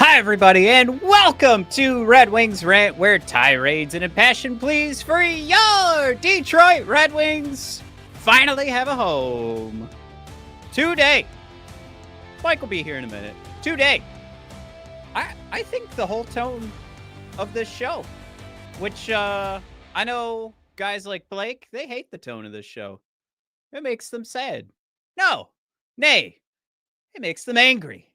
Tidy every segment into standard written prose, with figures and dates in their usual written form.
Hi, everybody, and welcome to Red Wings Rant, where tirades and impassioned pleas for your Detroit Red Wings finally have a home. Today, Mike will be here in a minute. Today, I think the whole tone of this show, which I know guys like Blake, they hate the tone of this show. It makes them sad. Nay, it makes them angry.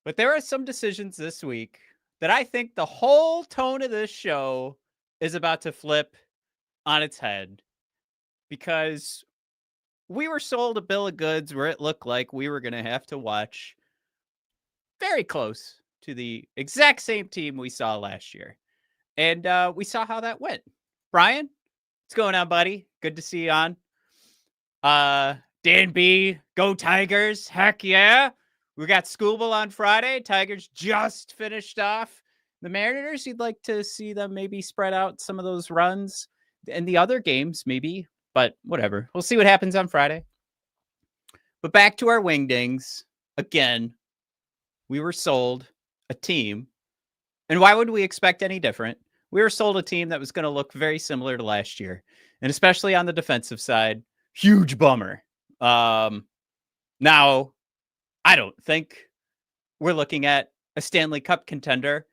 But there are some decisions this week that I think the whole tone of this show is about to flip on its head, because we were sold a bill of goods where it looked like we were going to have to watch very close to the exact same team we saw last year. And we saw how that went. Brian, what's going on, buddy? Good to see you on. Dan B, go Tigers. Heck yeah. We got Scooball on Friday. Tigers just finished off the Mariners. You'd like to see them maybe spread out some of those runs in the other games, maybe. But whatever. We'll see what happens on Friday. But back to our wingdings. Again, we were sold a team. And why would we expect any different? We were sold a team that was going to look very similar to last year. And especially on the defensive side, huge bummer. Now, I don't think we're looking at a Stanley Cup contender.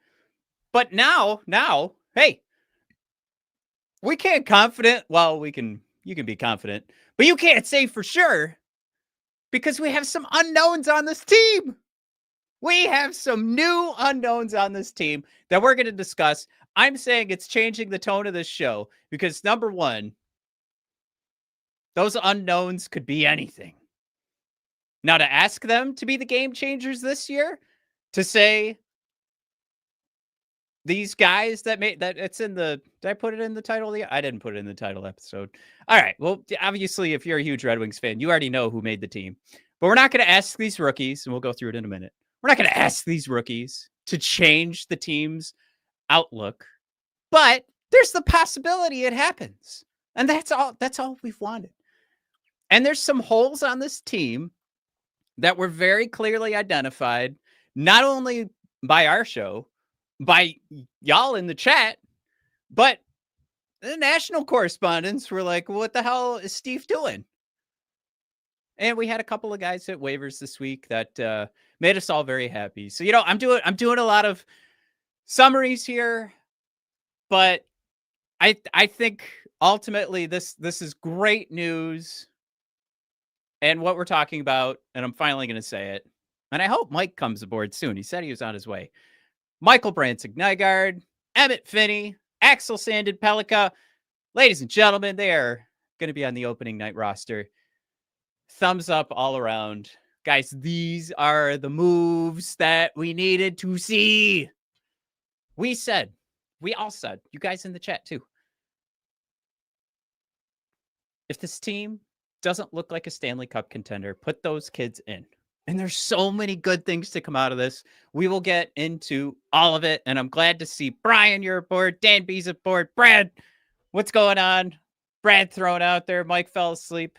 But now, hey, we can't confident. Well, you can be confident, but you can't say for sure, because we have some unknowns on this team. We have some new unknowns on this team that we're going to discuss. I'm saying it's changing the tone of this show because, number one, those unknowns could be anything. Now, to ask them to be the game changers this year, to say these guys that made that, it's in the, did I put it in the title? I didn't put it in the title episode. All right. Well, obviously, if you're a huge Red Wings fan, you already know who made the team. But we're not going to ask these rookies, and we'll go through it in a minute. We're not going to ask these rookies to change the team's outlook. But there's the possibility it happens. And that's all we've wanted. And there's some holes on this team that were very clearly identified, not only by our show, by y'all in the chat, but the national correspondents were like, what the hell is Steve doing? And we had a couple of guys hit waivers this week that made us all very happy. So, I'm doing a lot of summaries here, but I think ultimately this is great news. And what we're talking about, and I'm finally going to say it, and I hope Mike comes aboard soon. He said he was on his way. Michael Brandsegg-Nygård, Emmitt Finnie, Axel Sandin-Pellikka. Ladies and gentlemen, they are going to be on the opening night roster. Thumbs up all around. Guys, these are the moves that we needed to see. We all said, you guys in the chat too, if this team doesn't look like a Stanley Cup contender, put those kids in. And there's so many good things to come out of this. We will get into all of it. And I'm glad to see Brian, you're aboard. Dan B's aboard. Brad, what's going on? Brad thrown out there. Mike fell asleep.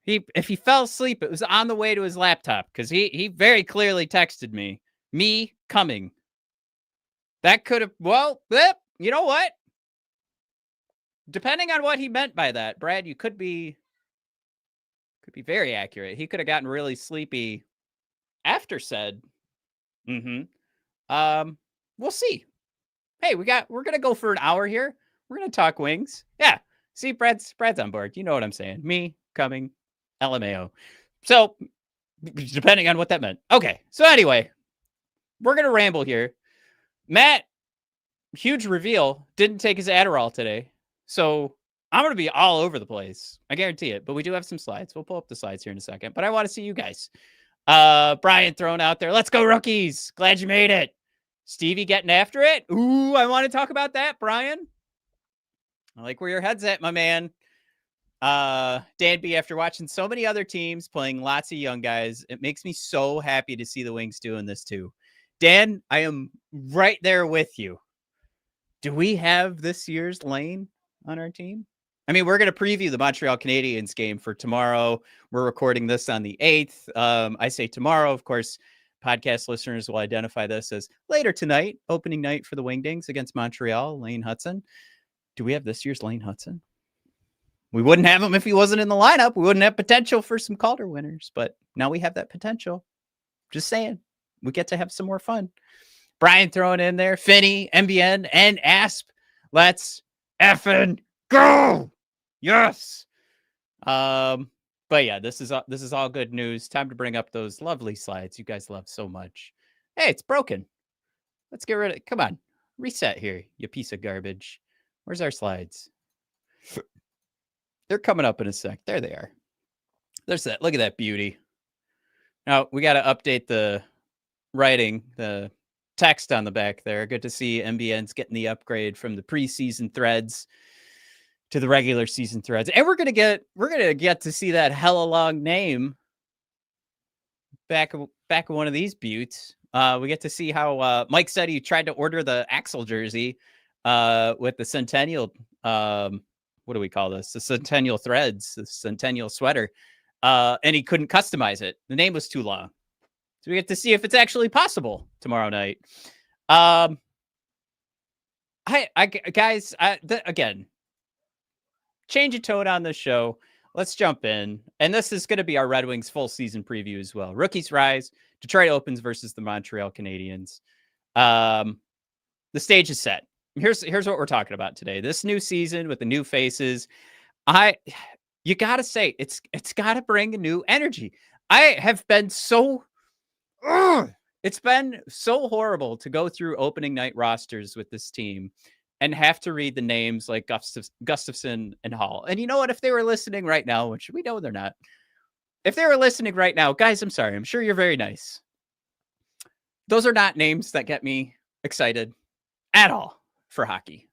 If he fell asleep, it was on the way to his laptop, because he very clearly texted me coming. That could have, well, you know what? Depending on what he meant by that, Brad, you could be very accurate. He could have gotten really sleepy after said. We'll see. Hey, we're gonna go for an hour here. We're gonna talk wings. Yeah. See, Brad's on board. You know what I'm saying. Me coming, LMAO. So, depending on what that meant. Okay. So anyway, we're gonna ramble here. Matt, huge reveal, didn't take his Adderall today. So I'm going to be all over the place. I guarantee it. But we do have some slides. We'll pull up the slides here in a second. But I want to see you guys. Brian thrown out there. Let's go, rookies. Glad you made it. Stevie getting after it. Ooh, I want to talk about that, Brian. I like where your head's at, my man. Dan B, after watching so many other teams playing lots of young guys, it makes me so happy to see the Wings doing this too. Dan, I am right there with you. Do we have this year's lane on our team? I mean, we're going to preview the Montreal Canadiens game for tomorrow. We're recording this on the 8th. I say tomorrow, of course, Podcast listeners will identify this as later tonight, opening night for the Wingdings against Montreal, Lane Hutson. Do we have this year's Lane Hutson? We wouldn't have him if he wasn't in the lineup. We wouldn't have potential for some Calder winners, but now we have that potential. Just saying, we get to have some more fun. Brian throwing in there, Finnie, MBN, and Asp. Let's effing go! Yes. But yeah, this is all good news. Time to bring up those lovely slides you guys love so much. Hey, it's broken. Let's get rid of it. Come on, reset here, you piece of garbage. Where's our slides? They're coming up in a sec. There they are. There's that. Look at that beauty. Now we got to update the writing, the text on the back there. Good to see MBN's getting the upgrade from the preseason threads to the regular season threads. And we're gonna get to see that hella long name back of one of these buttes. We get to see how Mike said he tried to order the Axel jersey with the Centennial. What do we call this? The Centennial threads, the Centennial sweater. And he couldn't customize it. The name was too long. So we get to see if it's actually possible tomorrow night. Guys, again, change of tone on the show. Let's jump in. And this is going to be our Red Wings full season preview as well. Rookies rise. Detroit opens versus the Montreal Canadiens. The stage is set. Here's what we're talking about today. This new season with the new faces. You got to say, it's got to bring a new energy. I have been so... it's been so horrible to go through opening night rosters with this team and have to read the names like Gustafsson and Holl. And you know what? If they were listening right now, which we know they're not, if they were listening right now, guys, I'm sorry. I'm sure you're very nice. Those are not names that get me excited at all for hockey.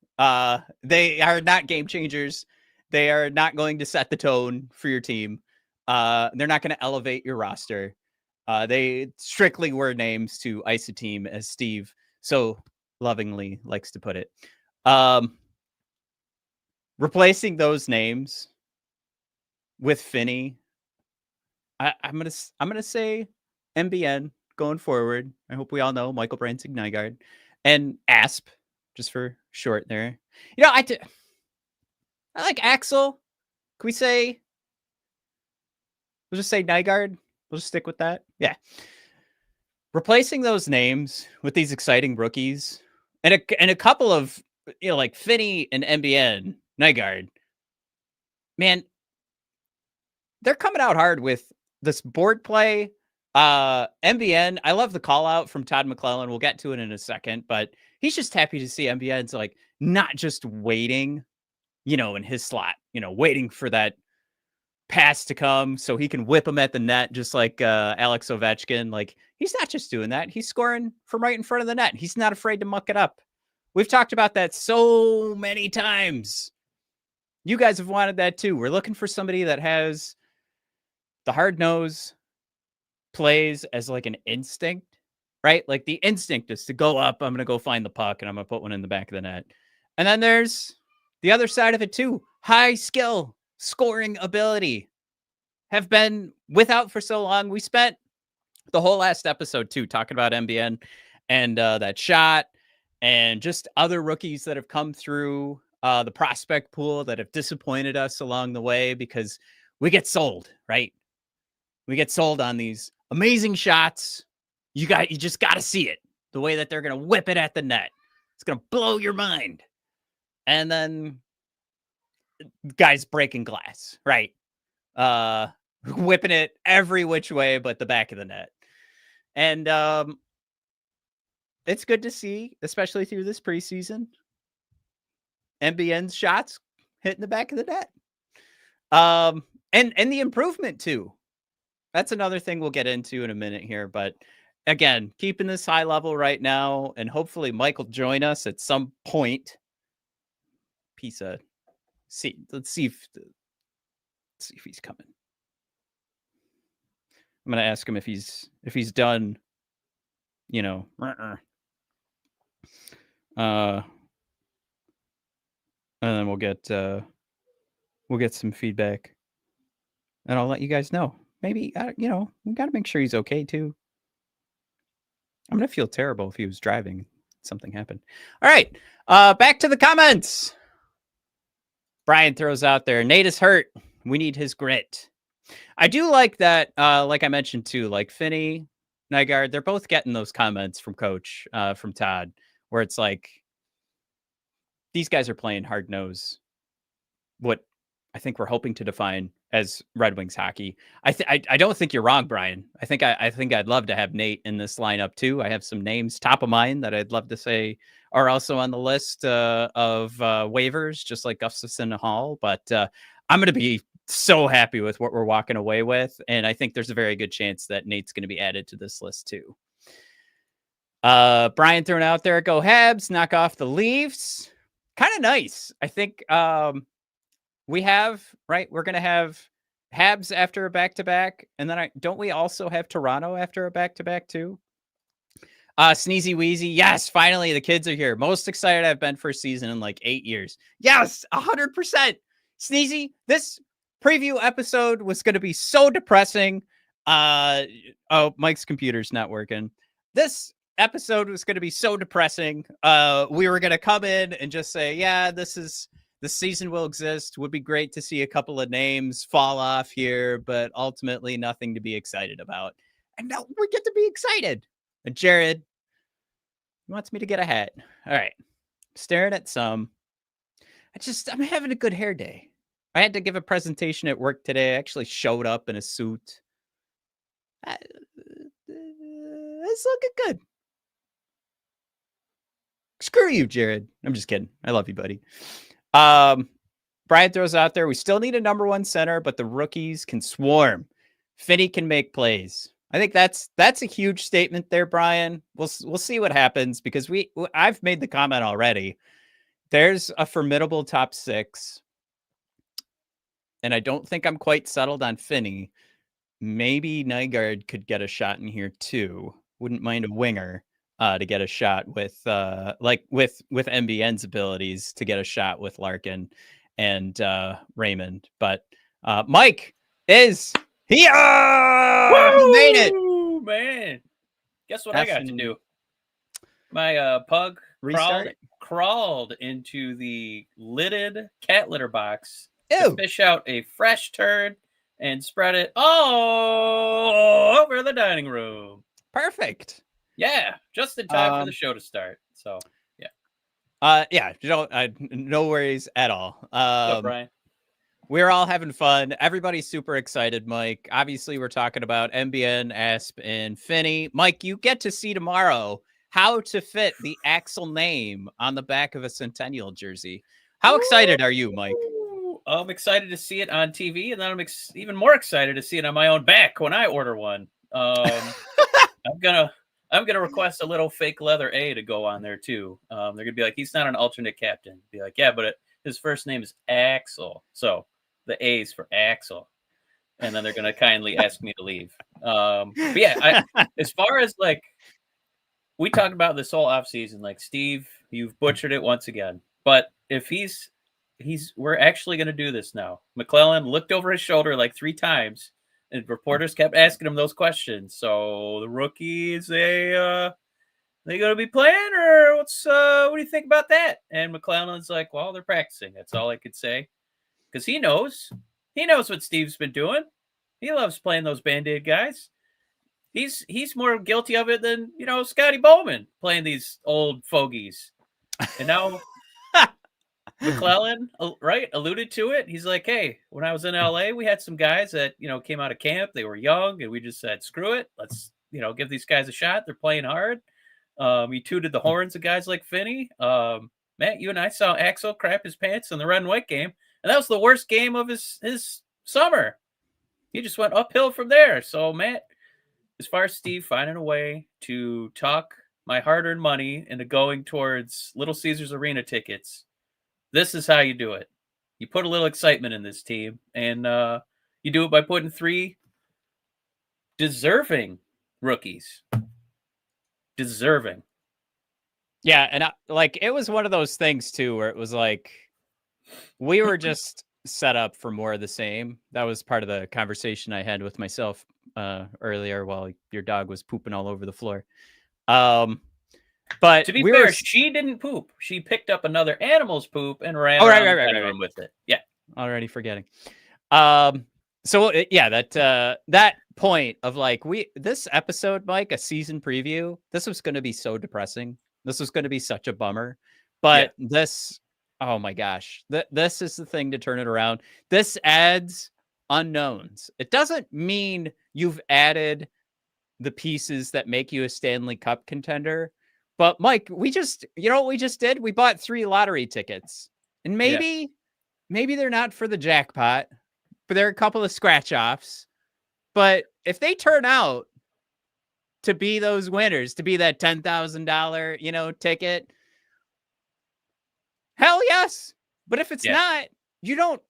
They are not game changers. They are not going to set the tone for your team. They're not going to elevate your roster. They strictly were names to ice a team, as Steve so lovingly likes to put it. Replacing those names with Finnie, I'm gonna say MBN going forward. I hope we all know Michael Brandsegg-Nygård and Asp, just for short there. You know, I like Axel. Can we say? We'll just say Nygard. We'll just stick with that. Yeah. Replacing those names with these exciting rookies and a couple of, you know, like Finnie and MBN, Nygard, man, they're coming out hard with this board play. MBN, I love the call out from Todd McLellan. We'll get to it in a second, but he's just happy to see MBN's like not just waiting, you know, in his slot, you know, waiting for that pass to come so he can whip him at the net, just like Alex Ovechkin. Like, he's not just doing that. He's scoring from right in front of the net. He's not afraid to muck it up. We've talked about that so many times. You guys have wanted that too. We're looking for somebody that has the hard nose, plays as like an instinct, right? Like the instinct is to go up. I'm going to go find the puck and I'm going to put one in the back of the net. And then there's the other side of it too. High skill, scoring ability. Have been without for so long. We spent the whole last episode too talking about MBN and that shot and just other rookies that have come through the prospect pool that have disappointed us along the way, because we get sold, right? We get sold on these amazing shots. You just got to see it. The way that they're going to whip it at the net. It's going to blow your mind. And then guys breaking glass, right? Whipping it every which way but the back of the net. And it's good to see, especially through this preseason, MBN's shots hitting the back of the net. And the improvement too. That's another thing we'll get into in a minute here. But again, keeping this high level right now, and hopefully Mike will join us at some point. Let's see if he's coming. I'm gonna ask him if he's done, you know. And then we'll get some feedback, and I'll let you guys know. Maybe, you know, we got to make sure he's okay too. I'm going to feel terrible if he was driving. Something happened. All right. Back to the comments. Brian throws out there, Nate is hurt. We need his grit. I do like that. Like I mentioned too, like Finnie, Nygard, they're both getting those comments from Coach, from Todd, where it's like, these guys are playing hard nose. What I think we're hoping to define as Red Wings hockey. I don't think you're wrong, Brian. I think I'd love to have Nate in this lineup too. I have some names top of mind that I'd love to say are also on the list of waivers, just like Gustafsson and Holl. But I'm going to be so happy with what we're walking away with, and I think there's a very good chance that Nate's going to be added to this list too. Brian thrown out there, go Habs, knock off the Leafs. Kind of nice. I think we have, right? We're going to have Habs after a back-to-back. And then don't we also have Toronto after a back-to-back too? Sneezy Wheezy. Yes, finally the kids are here. Most excited I've been for a season in like 8 years. Yes, 100%. Sneezy, this preview episode was going to be so depressing. Oh, Mike's computer's not working. This episode was going to be so depressing. We were going to come in and just say, yeah, the season will exist. Would be great to see a couple of names fall off here, but ultimately nothing to be excited about. And now we get to be excited. And Jared wants me to get a hat. All right. Staring at some. I'm having a good hair day. I had to give a presentation at work today. I actually showed up in a suit. It's looking good. Screw you, Jared. I'm just kidding. I love you, buddy. Brian throws out there, we still need a number one center, but the rookies can swarm. Finnie can make plays. I think that's a huge statement there, Brian. We'll see what happens, because I've made the comment already. There's a formidable top six, and I don't think I'm quite settled on Finnie. Maybe Nygard could get a shot in here too. Wouldn't mind a winger to get a shot with with MBN's abilities to get a shot with Larkin and Raymond. But Mike is here. He made it. Man, guess what I got to do? My pug crawled into the lidded cat litter box to fish out a fresh turd and spread it all over the dining room. Perfect. Yeah, just in time for the show to start. So, yeah. Yeah, no worries at all. What's up, Brian? We're all having fun. Everybody's super excited, Mike. Obviously, we're talking about MBN, Asp, and Finnie. Mike, you get to see tomorrow how to fit the Axel name on the back of a Centennial jersey. How excited are you, Mike? I'm excited to see it on TV, and then I'm even more excited to see it on my own back when I order one. I'm gonna request a little fake leather A to go on there too. They're gonna be like, he's not an alternate captain. Be like, yeah, but his first name is Axel, so the A is for Axel. And then they're gonna kindly ask me to leave. But yeah, as far as like we talked about this whole offseason, like Steve, you've butchered it once again. But if we're actually gonna do this now. McLellan looked over his shoulder like 3 times. And reporters kept asking him those questions. So the rookies, they going to be playing, or what do you think about that? And McLellan's like, well, they're practicing. That's all I could say, because he knows what Steve's been doing. He loves playing those Band-Aid guys. He's more guilty of it than Scotty Bowman playing these old fogies. And now McLellan, right, alluded to it. He's like, hey, when I was in LA, we had some guys that, came out of camp. They were young, and we just said, screw it. Let's, give these guys a shot. They're playing hard. He tooted the horns of guys like Finnie. Matt, you and I saw Axel crap his pants in the red and white game, and that was the worst game of his summer. He just went uphill from there. So, Matt, as far as Steve finding a way to talk my hard-earned money into going towards Little Caesars Arena tickets, this is how you do it. You put a little excitement in this team, and you do it by putting 3 deserving rookies. Deserving. Yeah, and it was one of those things, too, where it was like, we were just set up for more of the same. That was part of the conversation I had with myself earlier while your dog was pooping all over the floor. But to be fair, she didn't poop. She picked up another animal's poop and ran around the bedroom with it. Yeah. Already forgetting. So yeah, that point of like this episode, Mike, a season preview, this was going to be so depressing. This was going to be such a bummer. But this, oh my gosh, this is the thing to turn it around. This adds unknowns. It doesn't mean you've added the pieces that make you a Stanley Cup contender. But Mike, you know what we just did? We bought 3 lottery tickets. And maybe they're not for the jackpot, but they're a couple of scratch offs. But if they turn out to be those winners, to be that $10,000, ticket, hell yes. But if it's not, you don't,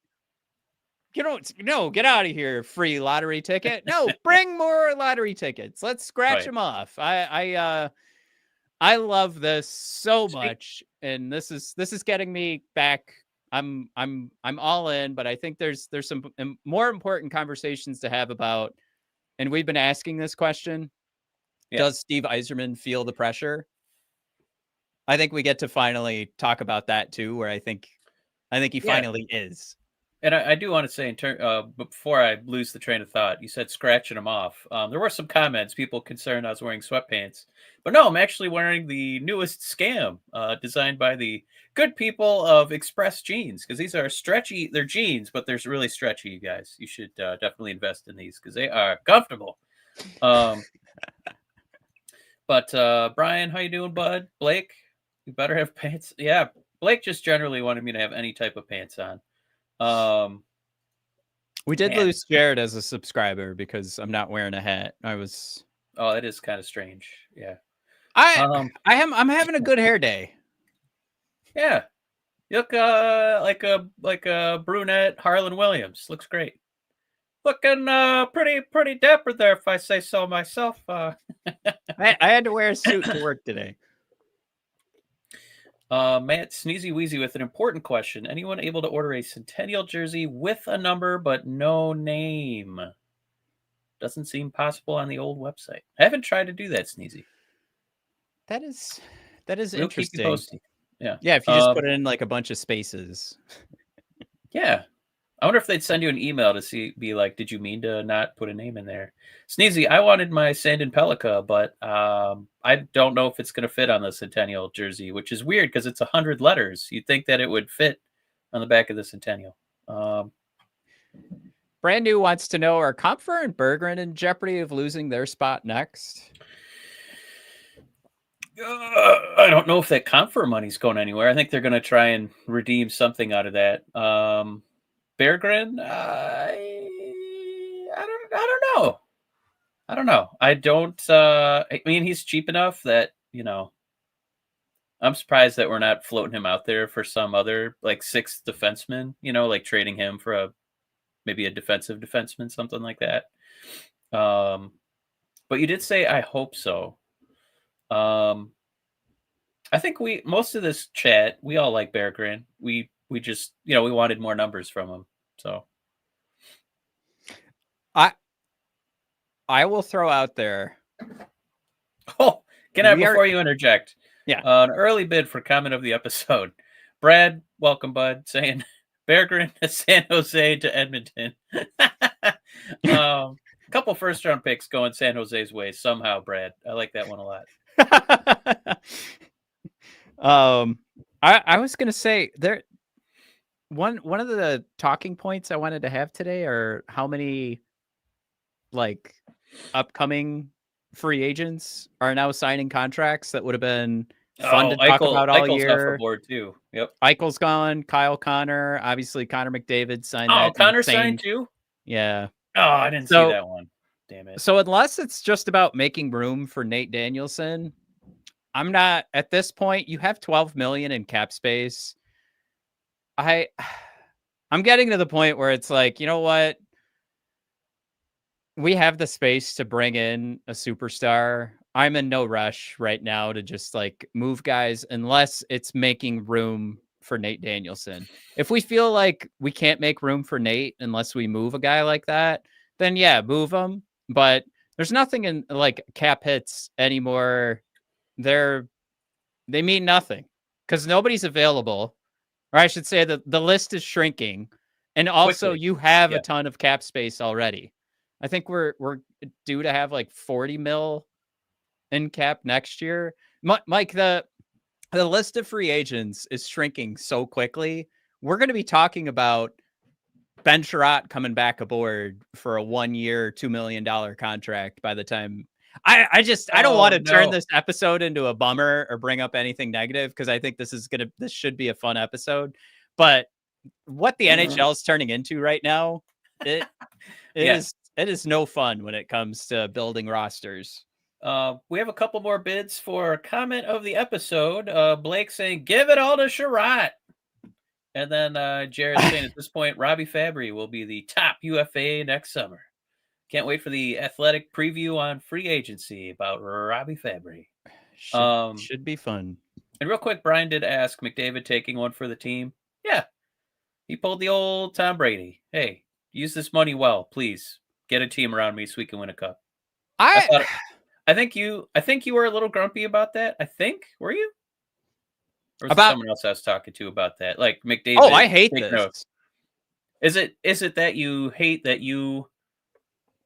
no, get out of here, free lottery ticket. No, bring more lottery tickets. Let's scratch them off. I love this so much, and this is getting me back. I'm all in, but I think there's some more important conversations to have about, and we've been asking this question. Does Steve Yzerman feel the pressure? I think we get to finally talk about that too, where I think he finally is. And I do want to say, before I lose the train of thought, you said scratching them off. There were some comments, people concerned I was wearing sweatpants. But no, I'm actually wearing the newest scam designed by the good people of Express Jeans, because these are stretchy. They're jeans, but they're really stretchy, you guys. You should definitely invest in these because they are comfortable. But Brian, how you doing, bud? Blake, you better have pants. Yeah, Blake just generally wanted me to have any type of pants on. We did lose Jared as a subscriber because I'm not wearing a hat. Oh, that is kind of strange. Yeah. I'm having a good hair day. Yeah. You look like a brunette Harlan Williams. Looks great. Looking pretty dapper there, if I say so myself. I had to wear a suit to work today. Matt Sneezy Weezy with an important question. Anyone able to order a Centennial jersey with a number but no name? Doesn't seem possible on the old website. I haven't tried to do that, Sneezy. That is interesting. Yeah. Yeah, if you just put it in like a bunch of spaces. Yeah. I wonder if they'd send you an email to be like, did you mean to not put a name in there? Sneezy, I wanted my Sandin-Pellikka, but I don't know if it's going to fit on the Centennial jersey, which is weird because it's 100 letters. You'd think that it would fit on the back of the Centennial. Brand New wants to know, are Comfer and Berggren in jeopardy of losing their spot next? I don't know if that Comfer money's going anywhere. I think they're going to try and redeem something out of that. Berggren, I don't know. I mean, he's cheap enough that, I'm surprised that we're not floating him out there for some other like 6th defenseman, like trading him for maybe a defensive defenseman, something like that. But you did say, I hope so. I think most of this chat, we all like Berggren. We just, we wanted more numbers from him. So I will throw out there. Oh, before you interject? Yeah. An early bid for comment of the episode. Brad, welcome, bud, saying Berggren to San Jose to Edmonton. Couple first round picks going San Jose's way somehow, Brad. I like that one a lot. I was gonna say one of the talking points I wanted to have today are how many like upcoming free agents are now signing contracts that would have been fun to talk about all Eichel's year. off the board too. Yep. Eichel's gone. Kyle Connor, obviously Connor McDavid signed. Oh, Connor signed too? Yeah. Oh, I didn't see that one. Damn it. So unless it's just about making room for Nate Danielson, I'm not at this point. You have $12 million in cap space. I'm getting to the point where it's like, you know what? We have the space to bring in a superstar. I'm in no rush right now to just like move guys unless it's making room for Nate Danielson. If we feel like we can't make room for Nate unless we move a guy like that, then yeah, move him. But there's nothing in like cap hits anymore they mean nothing because nobody's available, or I should say that the list is shrinking, and also Quickly. you have Yeah. a ton of cap space already. I think we're due to have like 40 mil in cap next year. Mike, the list of free agents is shrinking so quickly. We're going to be talking about Ben Sherratt coming back aboard for a 1 year, $2 million contract by the time. I don't want to turn this episode into a bummer or bring up anything negative because I think this should be a fun episode. But what the NHL is turning into right now, it is no fun when it comes to building rosters. We have a couple more bids for comment of the episode. Blake saying, "Give it all to Sherratt." And then Jared saying at this point, Robbie Fabry will be the top UFA next summer. Can't wait for the athletic preview on free agency about Robbie Fabry. Should be fun. And real quick, Brian did ask McDavid taking one for the team. Yeah. He pulled the old Tom Brady. Hey, use this money well, please. Get a team around me so we can win a cup. I think you were a little grumpy about that. Were you? Or was someone else I was talking to about that? Like McDavid. Oh, I hate this. Notes. Is it that you hate that you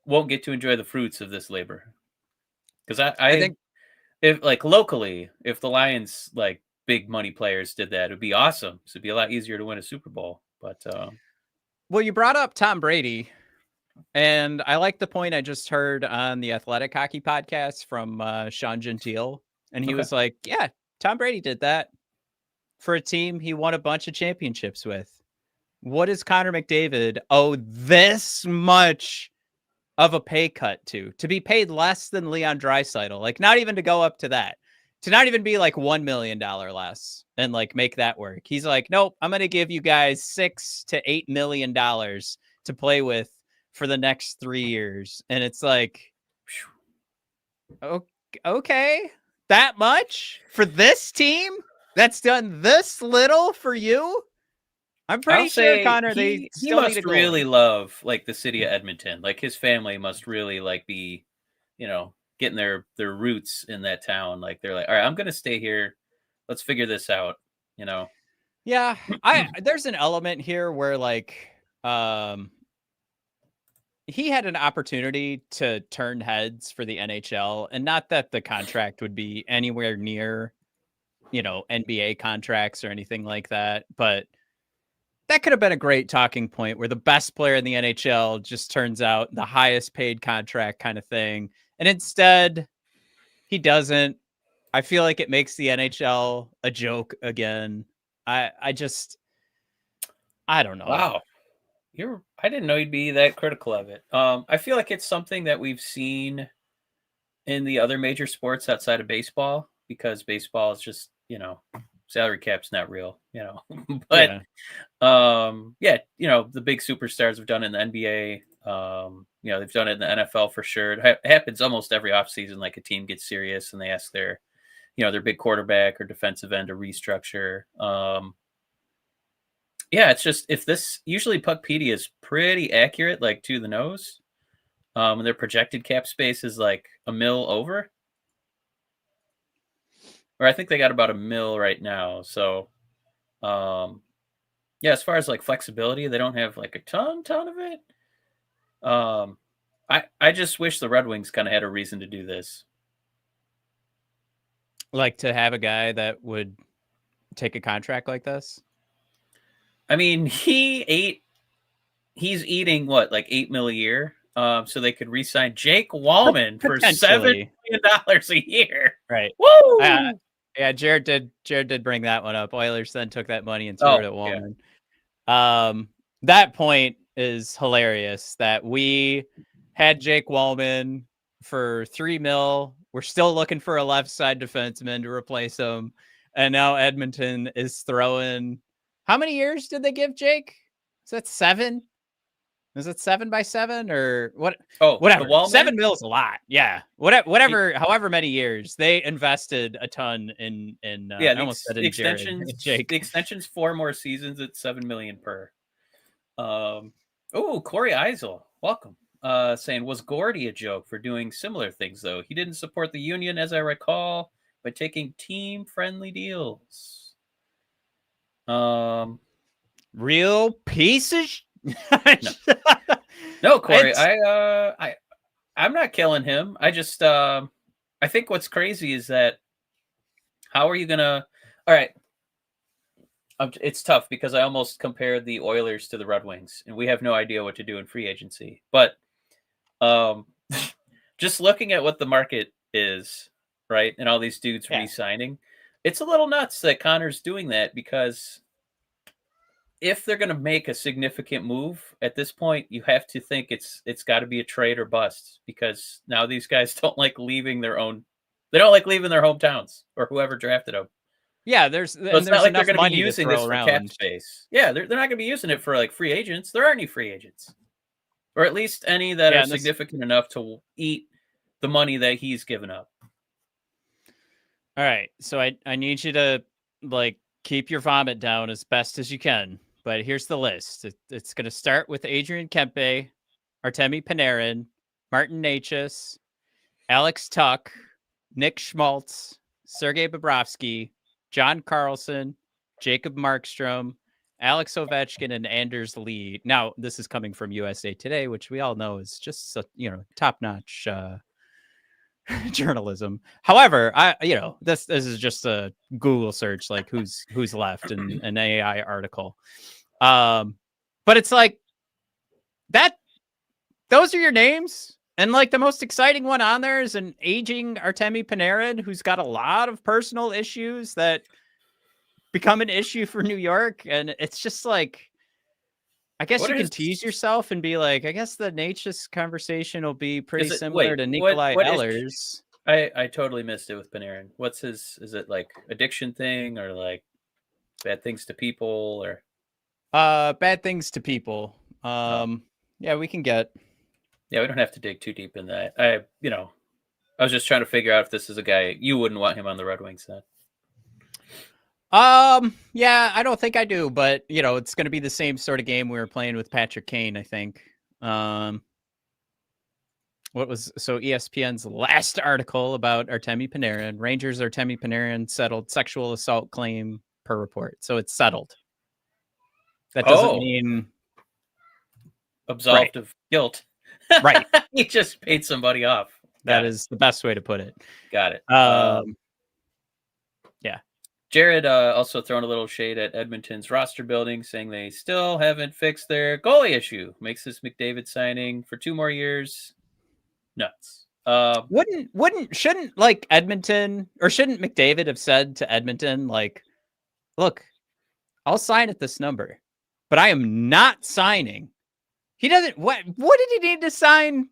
won't get to enjoy the fruits of this labor? Because I think if like locally, if the Lions like big money players did that, it'd be awesome. So it'd be a lot easier to win a Super Bowl. But well, you brought up Tom Brady, and I like the point I just heard on the Athletic Hockey podcast from Sean Gentile, and he was like, "Yeah, Tom Brady did that for a team he won a bunch of championships with. What does Connor McDavid owe this much of a pay cut to be paid less than Leon Draisaitl? Like, not even to go up to that, to not even be like $1 million less and like make that work. He's like, nope, I'm going to give you guys $6 to $8 million to play with for the next 3 years. And it's like, okay, that much for this team that's done this little for you? I'm pretty sure, Connor, he must really love like the city of Edmonton. Like his family must really like be, getting their roots in that town. Like they're like, all right, I'm gonna stay here. Let's figure this out. Yeah, there's an element here where like he had an opportunity to turn heads for the NHL, and not that the contract would be anywhere near, NBA contracts or anything like that, but that could have been a great talking point where the best player in the NHL just turns out the highest paid contract kind of thing. And instead, he doesn't. I feel like it makes the NHL a joke again. I don't know. Wow. I didn't know you'd be that critical of it. I feel like it's something that we've seen in the other major sports outside of baseball, because baseball is just, salary cap's not real, but the big superstars have done it in the NBA. They've done it in the NFL for sure. It happens almost every offseason. Like a team gets serious and they ask their big quarterback or defensive end to restructure. It's just, if this, usually Puckpedia is pretty accurate, like to the nose. Their projected cap space is like $1 million over. Or I think they got about $1 million right now. So, as far as like flexibility, they don't have like a ton of it. I just wish the Red Wings kind of had a reason to do this. Like to have a guy that would take a contract like this? I mean, he's eating what, like $8 million a year? So they could re-sign Jake Wallman for $7 million a year. Right. Woo! Yeah, Jared did bring that one up. Oilers then took that money and threw it at Wallman. Yeah. That point is hilarious that we had Jake Wallman for $3 million. We're still looking for a left side defenseman to replace him. And now Edmonton is throwing, how many years did they give Jake? Is that 7? Is it 7 by 7 or what? Oh, whatever. $7 million is a lot. Yeah. Whatever. However many years they invested a ton in. I almost said in extensions. Jake. The extensions 4 more seasons at $7 million per. Corey Eisel, welcome. Saying, was Gordy a joke for doing similar things though? He didn't support the union, as I recall, by taking team-friendly deals. Real piece of No, Corey, I'm not killing him. I just I think what's crazy is that how are you gonna? All right, it's tough because I almost compared the Oilers to the Red Wings, and we have no idea what to do in free agency. But just looking at what the market is, right, and all these dudes re-signing, it's a little nuts that Connor's doing that because if they're going to make a significant move at this point, you have to think it's got to be a trade or bust because now these guys don't like leaving their hometowns or whoever drafted them. Yeah, it's not like they're going to be using this for cap around. space. Yeah, they're not going to be using it for like free agents. There aren't any free agents, or at least any that are significant enough to eat the money that he's given up. All right, so I need you to keep your vomit down as best as you can. But here's the list. It's going to start with Adrian Kempe, Artemi Panarin, Martin Necas, Alex Tuck, Nick Schmaltz, Sergei Bobrovsky, John Carlson, Jacob Markstrom, Alex Ovechkin, and Anders Lee. Now, this is coming from USA Today, which we all know is just top-notch journalism. However, this is just a Google search, like who's left in an AI article. But it's like that. Those are your names, and like the most exciting one on there is an aging Artemi Panarin, who's got a lot of personal issues that become an issue for New York, and it's just like. I guess you can tease yourself and be like, I guess the Necas conversation will be pretty similar to Nikolai Ehlers. I totally missed it with Panarin. What's his, is it like addiction thing or like bad things to people or? Bad things to people. Yeah, we can get. Yeah, we don't have to dig too deep in that. I was just trying to figure out if this is a guy, you wouldn't want him on the Red Wings then. Yeah, I don't think I do, but it's going to be the same sort of game we were playing with Patrick Kane, I think. ESPN's last article about Artemi Panarin, Rangers Artemi Panarin settled sexual assault claim per report. So it's settled. That doesn't mean absolved of guilt. Right. He just paid somebody off. That is the best way to put it. Got it. Yeah. Jared also throwing a little shade at Edmonton's roster building, saying they still haven't fixed their goalie issue. Makes this McDavid signing for 2 more years nuts. Shouldn't like Edmonton, or shouldn't McDavid have said to Edmonton, like, look, I'll sign at this number, but I am not signing. He doesn't. What did he need to sign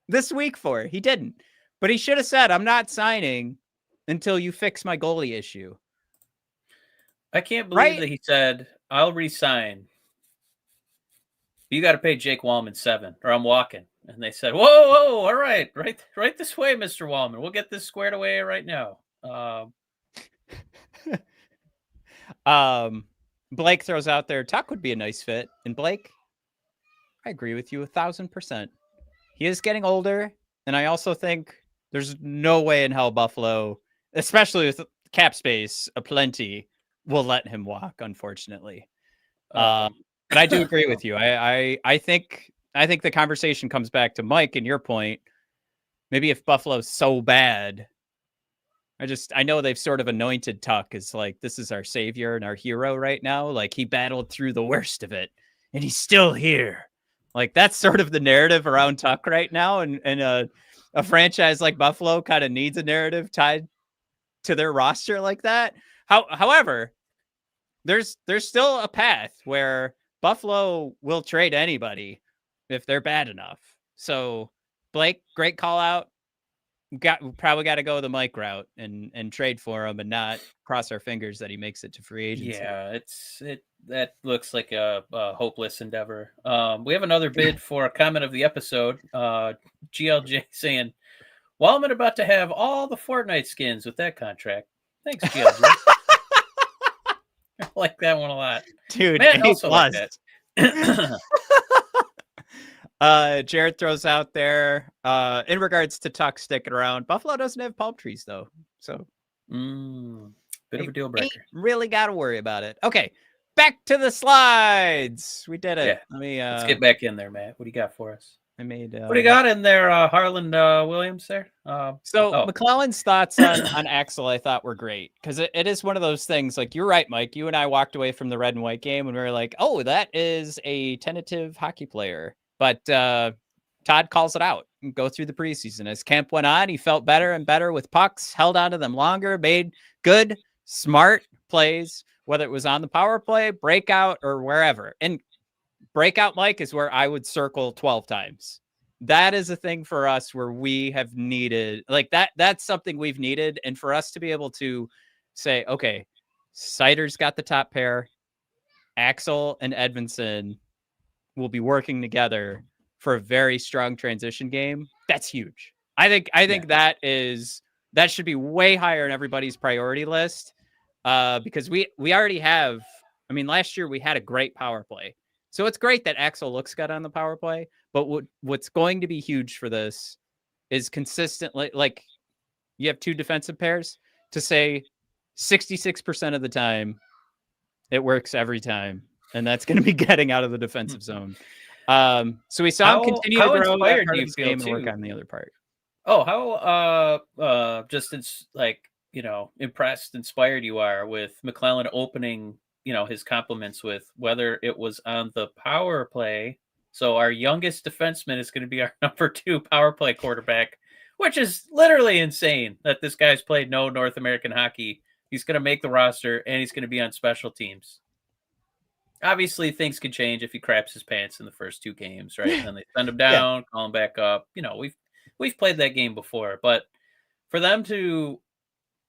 this week for? He didn't. But he should have said, I'm not signing until you fix my goalie issue. I can't believe that he said, I'll resign. You got to pay Jake Wallman $7 or I'm walking. And they said, whoa, all right. Right this way, Mr. Wallman. We'll get this squared away right now. Blake throws out there, Tuck would be a nice fit. And Blake, I agree with you 1,000%. He is getting older. And I also think there's no way in hell Buffalo, especially with cap space aplenty, will let him walk, unfortunately. But I do agree with you. I think the conversation comes back to Mike and your point. Maybe if Buffalo's so bad, I know they've sort of anointed Tuck as like, this is our savior and our hero right now. Like he battled through the worst of it and he's still here. Like that's sort of the narrative around Tuck right now. And a franchise like Buffalo kind of needs a narrative tied to their roster like that. However, there's still a path where Buffalo will trade anybody if they're bad enough. So Blake, great call out. Probably got to go the Mike route and trade for him and not cross our fingers that he makes it to free agency. Yeah, that looks like a hopeless endeavor. We have another bid for a comment of the episode. GLJ saying, Wallman about to have all the Fortnite skins with that contract. Thanks, GLJ. I like that one a lot. Dude, Man, also like that. Jared throws out there in regards to Tuck sticking around. Buffalo doesn't have palm trees though, so Bit of a deal breaker. Really got to worry about it. Okay, back to the slides. We did it. Yeah. Let's get back in there, Matt. What do you got for us? I made. What do you got in there, Harlan Williams? There. McLellan's thoughts on Axel, I thought, were great because it is one of those things. Like, you're right, Mike. You and I walked away from the red and white game and we were like, "Oh, that is a tentative hockey player." But Todd calls it out and go through the preseason. As camp went on, he felt better and better with pucks, held onto them longer, made good, smart plays, whether it was on the power play, breakout, or wherever. And breakout, Mike, is where I would circle 12 times. That is a thing for us where we have needed, like, that's something we've needed. And for us to be able to say, okay, Seider's got the top pair, Axel and Edvinsson will be working together for a very strong transition game. That's huge. I think that should be way higher in everybody's priority list, because we already have, I mean, last year we had a great power play. So it's great that Axel looks good on the power play, but what's going to be huge for this is consistently, like, you have two defensive pairs, to say 66% of the time it works every time, and that's going to be getting out of the defensive zone. So we saw him continue to grow that part of his game and work on the other part. Oh, how just impressed, inspired you are with McLellan opening, his compliments with whether it was on the power play. So our youngest defenseman is going to be our number 2 power play quarterback, which is literally insane that this guy's played no North American hockey. He's going to make the roster and he's going to be on special teams. Obviously, things can change if he craps his pants in the first 2 games, right? And then they send him down, call him back up. We've played that game before, but for them to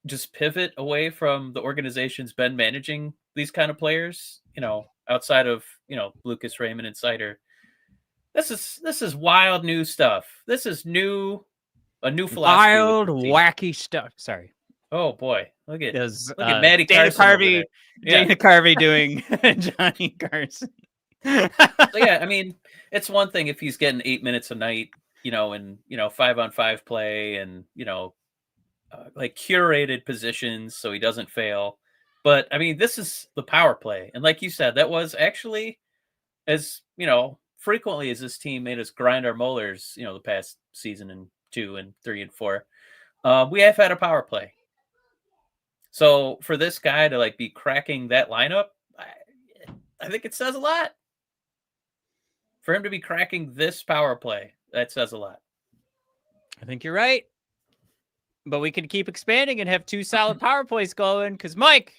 just pivot away from the organization's been managing these kind of players, outside of, Lucas, Raymond, and Seider, this is wild new stuff. This is a new philosophy. Wild, wacky stuff. Sorry. Oh boy, look at Maddie Dana Carson. Dana Carvey doing Johnny Carson. So yeah, I mean, it's one thing if he's getting 8 minutes a night, in 5-on-5 play and like curated positions so he doesn't fail. But I mean, this is the power play, and like you said, that was actually, as frequently as this team made us grind our molars, the past season and 2 and 3 and 4, we have had a power play. So for this guy to be cracking that lineup, I think it says a lot. For him to be cracking this power play, that says a lot. I think you're right. But we can keep expanding and have 2 solid power plays going, because Mike,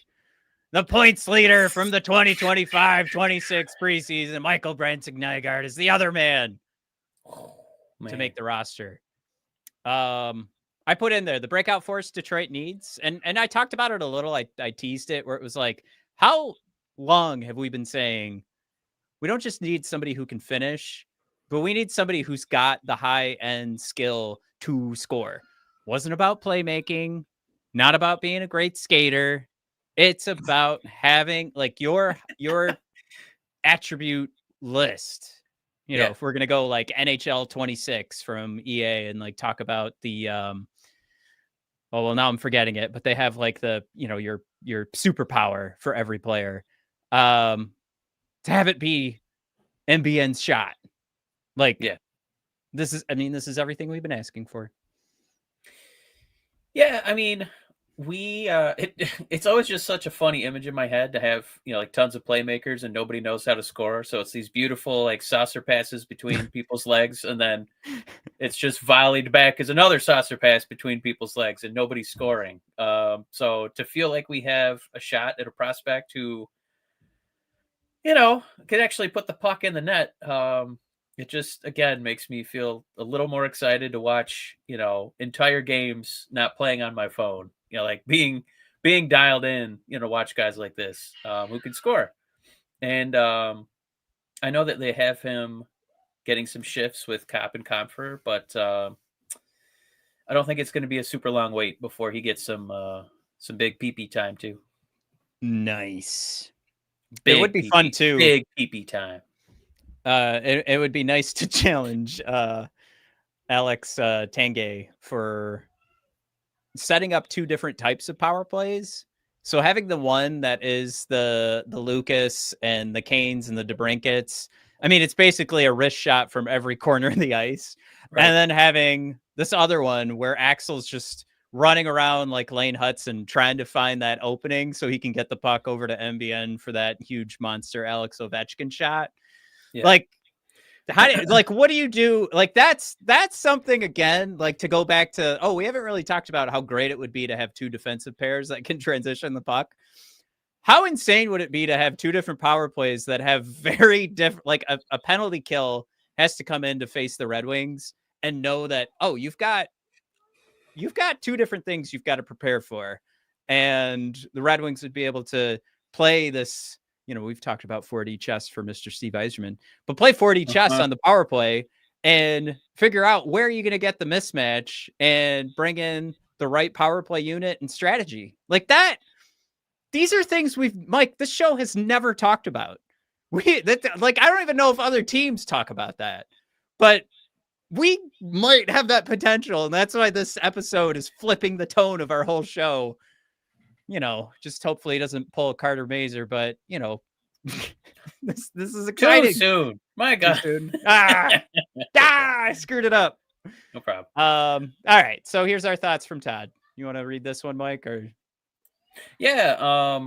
the points leader from the 2025-26 preseason, Michael Brandsegg-Nygård, is the other man to make the roster. I put in there the breakout force Detroit needs. And I talked about it a little. I teased it where it was like, how long have we been saying we don't just need somebody who can finish, but we need somebody who's got the high end skill to score. Wasn't about playmaking, not about being a great skater. It's about having your attribute list. If we're going to go like NHL 26 from EA and talk about the, well, now I'm forgetting it, but they have the, your superpower for every player, to have it be MBN's shot. This is everything we've been asking for. Yeah. I mean, it's always just such a funny image in my head to have, tons of playmakers and nobody knows how to score. So it's these beautiful, saucer passes between people's legs. And then it's just volleyed back as another saucer pass between people's legs and nobody's scoring. So to feel like we have a shot at a prospect who, could actually put the puck in the net, it just, again, makes me feel a little more excited to watch, entire games not playing on my phone. Being dialed in, watch guys like this who can score. And I know that they have him getting some shifts with Cap and Comfer, but I don't think it's going to be a super long wait before he gets some big PP time too. Nice. It would be fun too. Big PP time. It would be nice to challenge Alex Tanguay for setting up two different types of power plays. So having the one that is the Lucas and the Canes and the DeBrincats, I mean, it's basically a wrist shot from every corner of the ice. Right. And then having this other one where Axel's just running around like Lane Hudson trying to find that opening so he can get the puck over to MBN for that huge monster Alex Ovechkin shot. Yeah. Like, what do you do? Like, that's something, again, like, to go back to, we haven't really talked about how great it would be to have two defensive pairs that can transition the puck. How insane would it be to have two different power plays that have very different, like a penalty kill has to come in to face the Red Wings and know that, you've got two different things you've got to prepare for. And the Red Wings would be able to play this, we've talked about 4D chess for Mr. Steve Yzerman, but play 4D chess on the power play and figure out where you're going to get the mismatch and bring in the right power play unit and strategy like that. These are things Mike, this show has never talked about. I don't even know if other teams talk about that, but we might have that potential. And that's why this episode is flipping the tone of our whole show. Just hopefully he doesn't pull a Carter Mazer, but this is exciting. Too soon. My God. I screwed it up. No problem. All right. So here's our thoughts from Todd. You want to read this one, Mike, or? Yeah.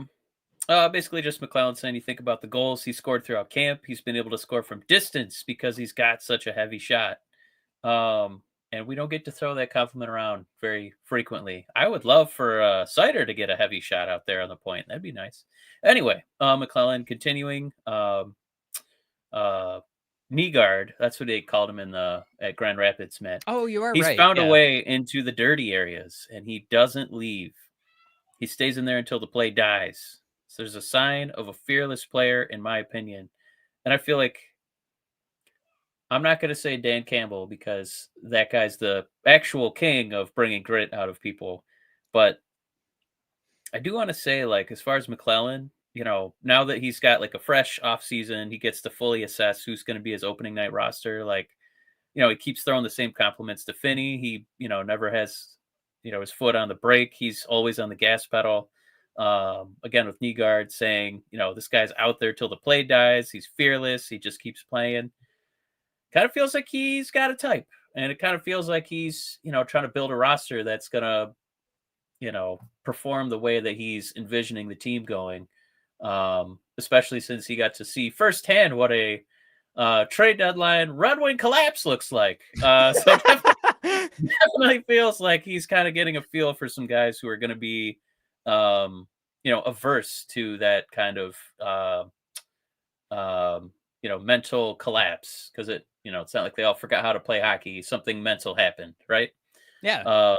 Basically just McLellan saying, you think about the goals he scored throughout camp. He's been able to score from distance because he's got such a heavy shot. And we don't get to throw that compliment around very frequently. I would love for Sider to get a heavy shot out there on the point. That'd be nice. Anyway, McLellan continuing. Nygard, that's what they called him at Grand Rapids, Matt. Oh, you are He's right. He's found a way into the dirty areas, and he doesn't leave. He stays in there until the play dies. So there's a sign of a fearless player, in my opinion. And I feel like I'm not going to say Dan Campbell because that guy's the actual king of bringing grit out of people. But I do want to say, like, as far as McLellan, now that he's got like a fresh offseason, he gets to fully assess who's going to be his opening night roster. Like, he keeps throwing the same compliments to Finnie. He, never has, his foot on the brake. He's always on the gas pedal. Again, with Nygard saying, this guy's out there till the play dies. He's fearless. He just keeps playing. Kind of feels like he's got a type, and it kind of feels like he's, trying to build a roster that's going to, perform the way that he's envisioning the team going. Especially since he got to see firsthand what a trade deadline Red Wing collapse looks like. So definitely feels like he's kind of getting a feel for some guys who are going to be, averse to that kind of, mental collapse, because it's not like they all forgot how to play hockey. Something mental happened, right? Yeah.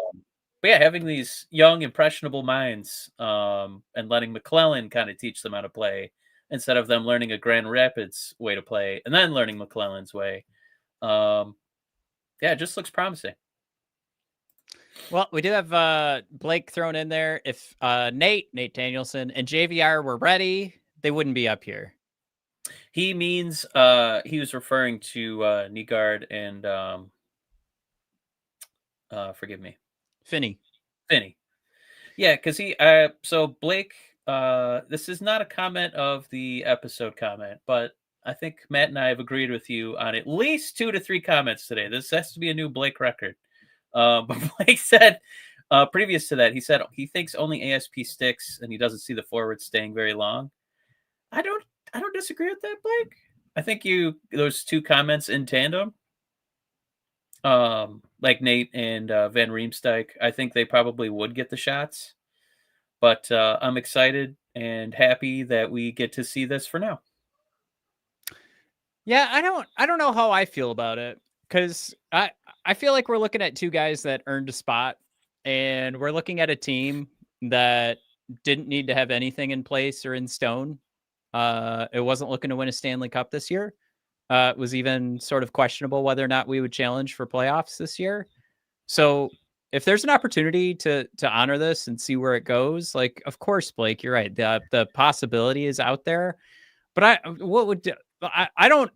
But yeah, having these young, impressionable minds and letting McLellan kind of teach them how to play instead of them learning a Grand Rapids way to play and then learning McLellan's way. It just looks promising. Well, we do have Blake thrown in there. If Nate Danielson and JVR were ready, they wouldn't be up here. He means he was referring to Nygard and forgive me. Finnie. Yeah, because so Blake, this is not a comment of the episode comment, but I think Matt and I have agreed with you on at least 2 to 3 comments today. This has to be a new Blake record. But Blake said, previous to that, he said he thinks only ASP sticks and he doesn't see the forwards staying very long. I don't disagree with that, Blake. I think those 2 comments in tandem, like Nate and Van Riemsdyk, I think they probably would get the shots. But I'm excited and happy that we get to see this for now. Yeah, I don't know how I feel about it, because I feel like we're looking at 2 guys that earned a spot, and we're looking at a team that didn't need to have anything in place or in stone. It wasn't looking to win a Stanley Cup this year. It was even sort of questionable whether or not we would challenge for playoffs this year. So if there's an opportunity to honor this and see where it goes, like, of course, Blake, you're right. The possibility is out there, but I don't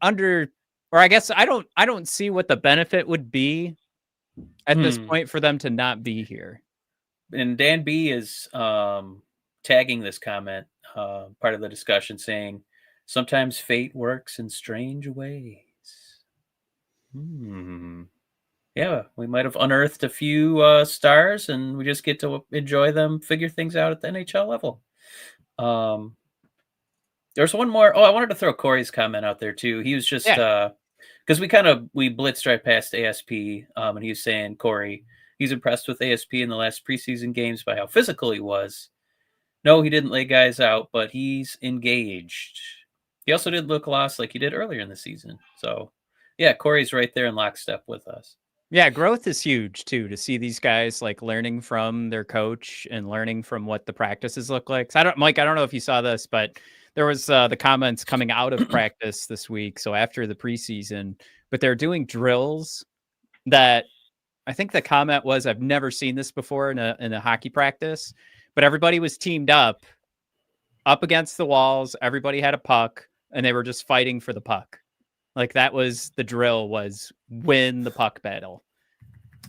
see what the benefit would be at this point for them to not be here. and Dan B is tagging this comment, part of the discussion, saying, "Sometimes fate works in strange ways." Yeah, we might have unearthed a few stars, and we just get to enjoy them, figure things out at the NHL level. There's one more. Oh, I wanted to throw Corey's comment out there too. He was just because we blitzed right past ASP, and he was saying, Corey, he's impressed with ASP in the last preseason games by how physical he was. No, he didn't lay guys out, but he's engaged. He also did look lost like he did earlier in the season. So, yeah, Corey's right there in lockstep with us. Yeah, growth is huge too, to see these guys like learning from their coach and learning from what the practices look like. So Mike, I don't know if you saw this, but there was the comments coming out of practice this week. So after the preseason, but they're doing drills that I think the comment was, I've never seen this before in a hockey practice, but everybody was teamed up against the walls. Everybody had a puck and they were just fighting for the puck. Like that was the drill, was win the puck battle.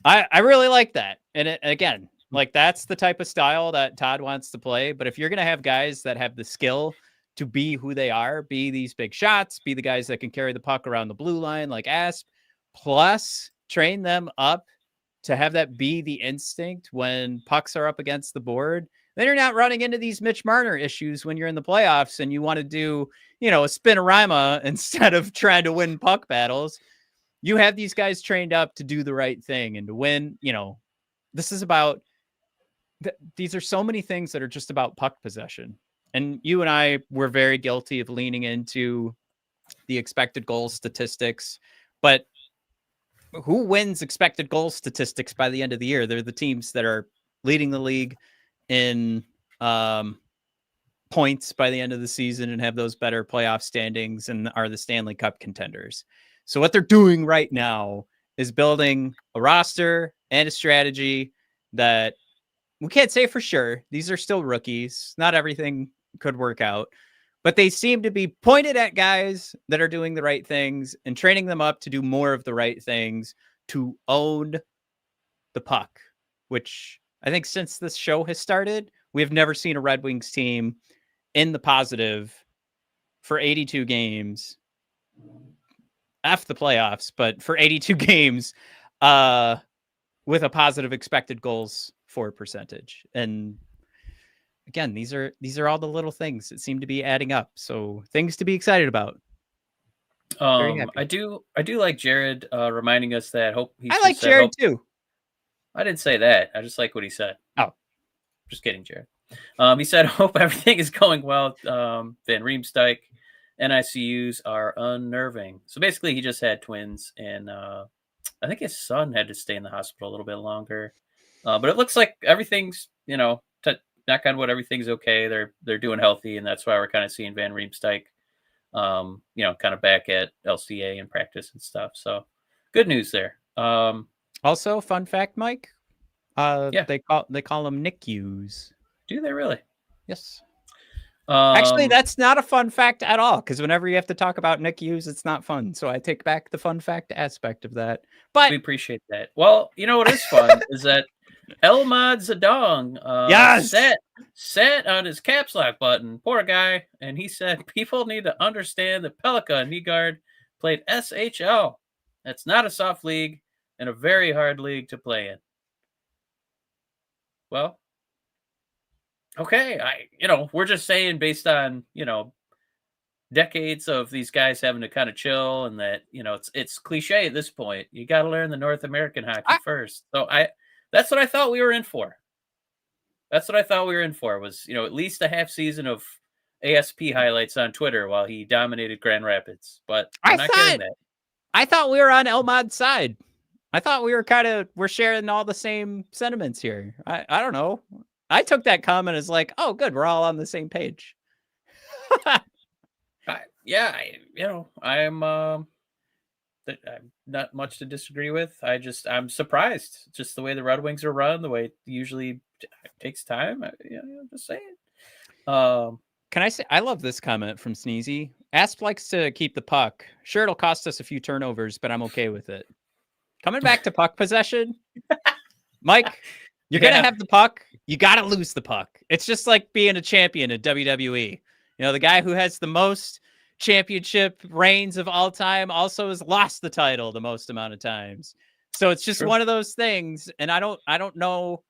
I really like that. And again, like that's the type of style that Todd wants to play. But if you're going to have guys that have the skill to be who they are, be these big shots, be the guys that can carry the puck around the blue line like Asp, plus train them up to have that be the instinct when pucks are up against the board, then you're not running into these Mitch Marner issues when you're in the playoffs and you want to do, a spinorama instead of trying to win puck battles. You have these guys trained up to do the right thing and to win. This is about, these are so many things that are just about puck possession. And you and I were very guilty of leaning into the expected goal statistics, but who wins expected goal statistics by the end of the year? They're the teams that are leading the league in points by the end of the season and have those better playoff standings and are the Stanley Cup contenders. So what they're doing right now is building a roster and a strategy that we can't say for sure. These are still rookies. Not everything could work out, but they seem to be pointed at guys that are doing the right things and training them up to do more of the right things to own the puck, which I think since this show has started, we have never seen a Red Wings team in the positive for 82 games. F the playoffs, but for 82 games with a positive expected goals for percentage. And again, these are all the little things that seem to be adding up. So things to be excited about. I do like Jared reminding us that hope. I like Jared too. I didn't say that. I just like what he said. Oh, just kidding, Jared. He said, hope everything is going well. Van Riemsdyk, NICUs are unnerving. So basically he just had twins and I think his son had to stay in the hospital a little bit longer. But it looks like everything's, knock on wood, everything's okay. They're doing healthy, and that's why we're kind of seeing Van Riemsdyk, kind of back at LCA and practice and stuff. So good news there. Also, fun fact, Mike. Yeah. They call them NICUs. Do they really? Yes. Actually, that's not a fun fact at all, because whenever you have to talk about NICUs, it's not fun. So I take back the fun fact aspect of that. But we appreciate that. Well, what is fun is that Elmad Zadong sat on his caps lock button, poor guy, and he said people need to understand that Pellikka and Nygård played SHL. That's not a soft league and a very hard league to play in. Well, okay, we're just saying based on, decades of these guys having to kind of chill, and that, it's cliche at this point. You got to learn the North American hockey first. So that's what I thought we were in for. That's what I thought we were in for, was, at least a half season of ASP highlights on Twitter while he dominated Grand Rapids. But I'm not getting that. I thought we were on Elmad's side. I thought we were we're sharing all the same sentiments here. I don't know. I took that comment as like, oh, good, we're all on the same page. I'm not much to disagree with. I'm surprised. Just the way the Red Wings are run, the way it usually takes time. I'm just saying. Can I say, I love this comment from Sneezy. Asp likes to keep the puck. Sure, it'll cost us a few turnovers, but I'm okay with it. Coming back to puck possession, Mike, you're going to have the puck You got to lose the puck. It's just like being a champion at WWE. The guy who has the most championship reigns of all time also has lost the title the most amount of times. So it's just one of those things. And I don't know.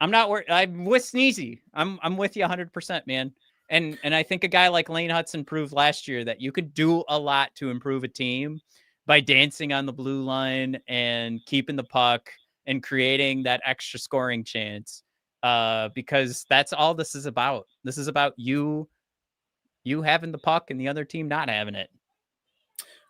I'm not worried. I'm with Sneezy. I'm with you 100%, man. And I think a guy like Lane Hudson proved last year that you could do a lot to improve a team by dancing on the blue line and keeping the puck and creating that extra scoring chance, because that's all this is about. This is about you having the puck and the other team not having it.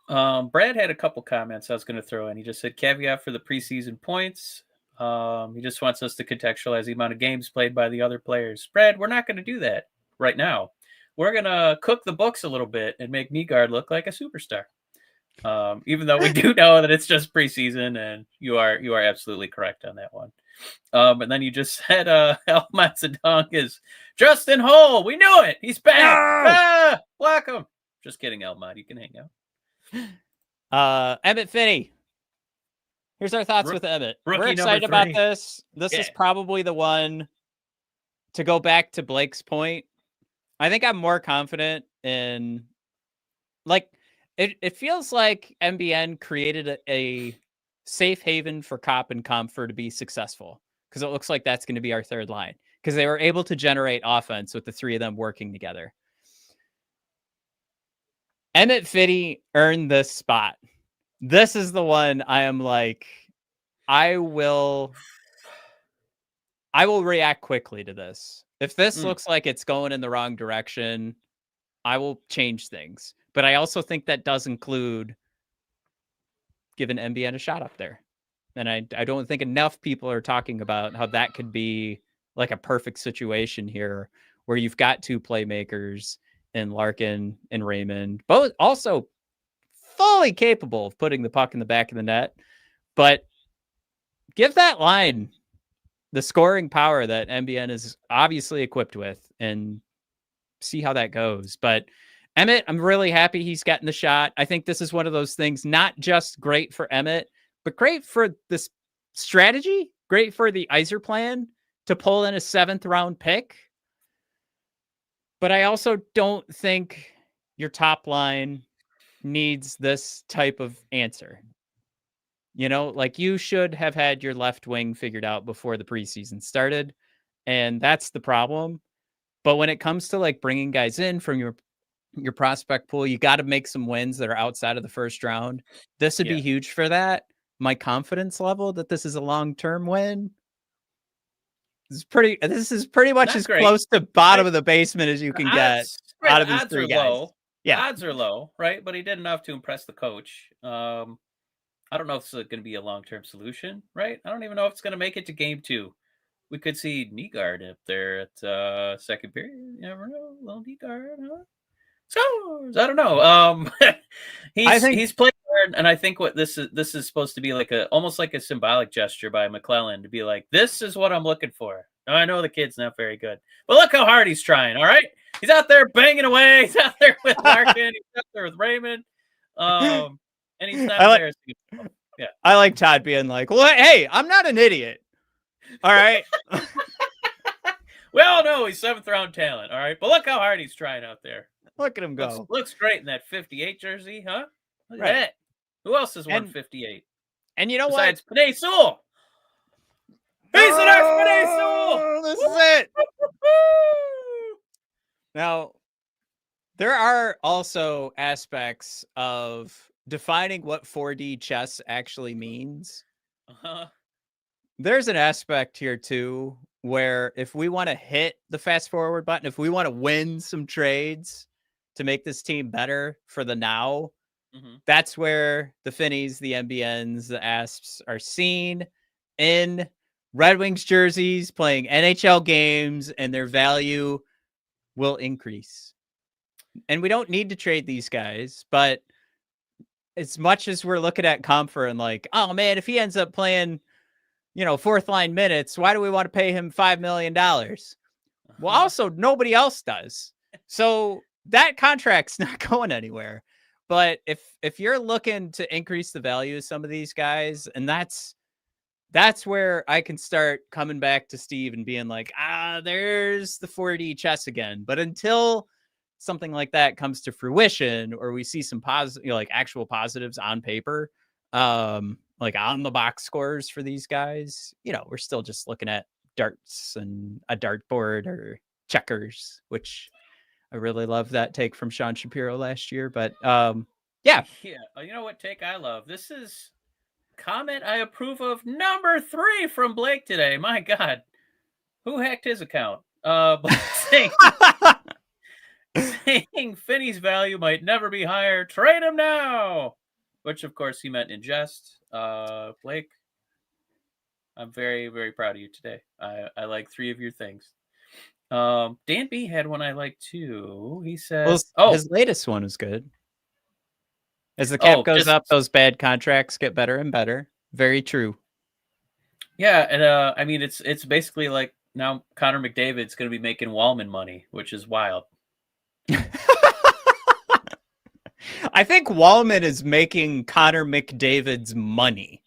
Brad had a couple comments I was going to throw in. He just said, caveat for the preseason points. He just wants us to contextualize the amount of games played by the other players. Brad, we're not going to do that right now. We're going to cook the books a little bit and make Nygard look like a superstar. Even though we do know that it's just preseason, and you are absolutely correct on that one. And then you just said Elmat Zedong is Justin Holl. We knew it. He's back. No! Block him. Just kidding, Elmat. You can hang out. Emmitt Finnie. Here's our thoughts with Emmitt. We're excited about this. This is probably the one, to go back to Blake's point. I think I'm more confident in, like, it feels like MBN created a safe haven for Kopp and Comfer to be successful, because it looks like that's going to be our third line, because they were able to generate offense with the three of them working together. Emmitt Finnie earned this spot. This is the one I am like, I will react quickly to this. If this looks like it's going in the wrong direction, I will change things. But I also think that does include giving MBN a shot up there. And I don't think enough people are talking about how that could be like a perfect situation here, where you've got two playmakers in Larkin and Raymond, both also fully capable of putting the puck in the back of the net. But give that line the scoring power that MBN is obviously equipped with, and see how that goes. But Emmitt, I'm really happy he's gotten the shot. I think this is one of those things, not just great for Emmitt, but great for this strategy, great for the Yzer plan to pull in a 7th round pick. But I also don't think your top line needs this type of answer. Like, you should have had your left wing figured out before the preseason started, and that's the problem. But when it comes to like bringing guys in from your prospect pool, you got to make some wins that are outside of the first round. This would be huge for that. My confidence level that this is a long-term win is pretty much Not as great. close to bottom of the basement as you can get out of these three guys. Low. Yeah, odds are low, right? But he did enough to impress the coach. I don't know if it's going to be a long-term solution, right? I don't even know if it's going to make it to game 2. We could see Nygard up there at second period. You never know. Little Nygard, huh? Scores. I don't know. He's played hard, and I think what this is supposed to be like almost like a symbolic gesture by McLellan to be like, this is what I'm looking for. Now, I know the kid's not very good, but look how hard he's trying. All right, he's out there banging away. He's out there with Larkin. He's out there with Raymond. And he's not there. Yeah, I like Todd being like, well, hey, I'm not an idiot. All right. We all know he's 7th round talent. All right, but look how hard he's trying out there. Look at him go. Looks great in that 58 jersey, huh? Look at that. Who else has won 58? And you know besides what? Besides Penay Sewell. He's the next Penay Sewell. This is it. Now, there are also aspects of defining what 4D chess actually means. There's an aspect here, too, where if we want to hit the fast forward button, if we want to win some trades to make this team better for the now, that's where the Finnies, the MBNs, the Asps are seen in Red Wings jerseys, playing NHL games, and their value will increase. And we don't need to trade these guys, but as much as we're looking at Comfer and like, oh man, if he ends up playing, 4th line minutes, why do we want to pay him $5 million? Well, also nobody else does. So that contract's not going anywhere. But if you're looking to increase the value of some of these guys, and that's that's where I can start coming back to Steve and being like, there's the 4D chess again. But until something like that comes to fruition, or we see some positive, like actual positives on paper, like on the box scores for these guys, we're still just looking at darts and a dartboard or checkers, which I really love that take from Sean Shapiro last year. But yeah. You know what take I love? This is comment I approve of number 3 from Blake today. My God, who hacked his account? Saying Finnie's value might never be higher. Trade him now. Which, of course, he meant in jest. Blake, I'm very, very proud of you today. I like 3 of your things. Dan B had one I like too. He said, his latest one was good. As the cap goes up, those bad contracts get better and better. Very true. Yeah, and I mean, it's basically like now Connor McDavid's going to be making Wallman money, which is wild. I think Wallman is making Connor McDavid's money,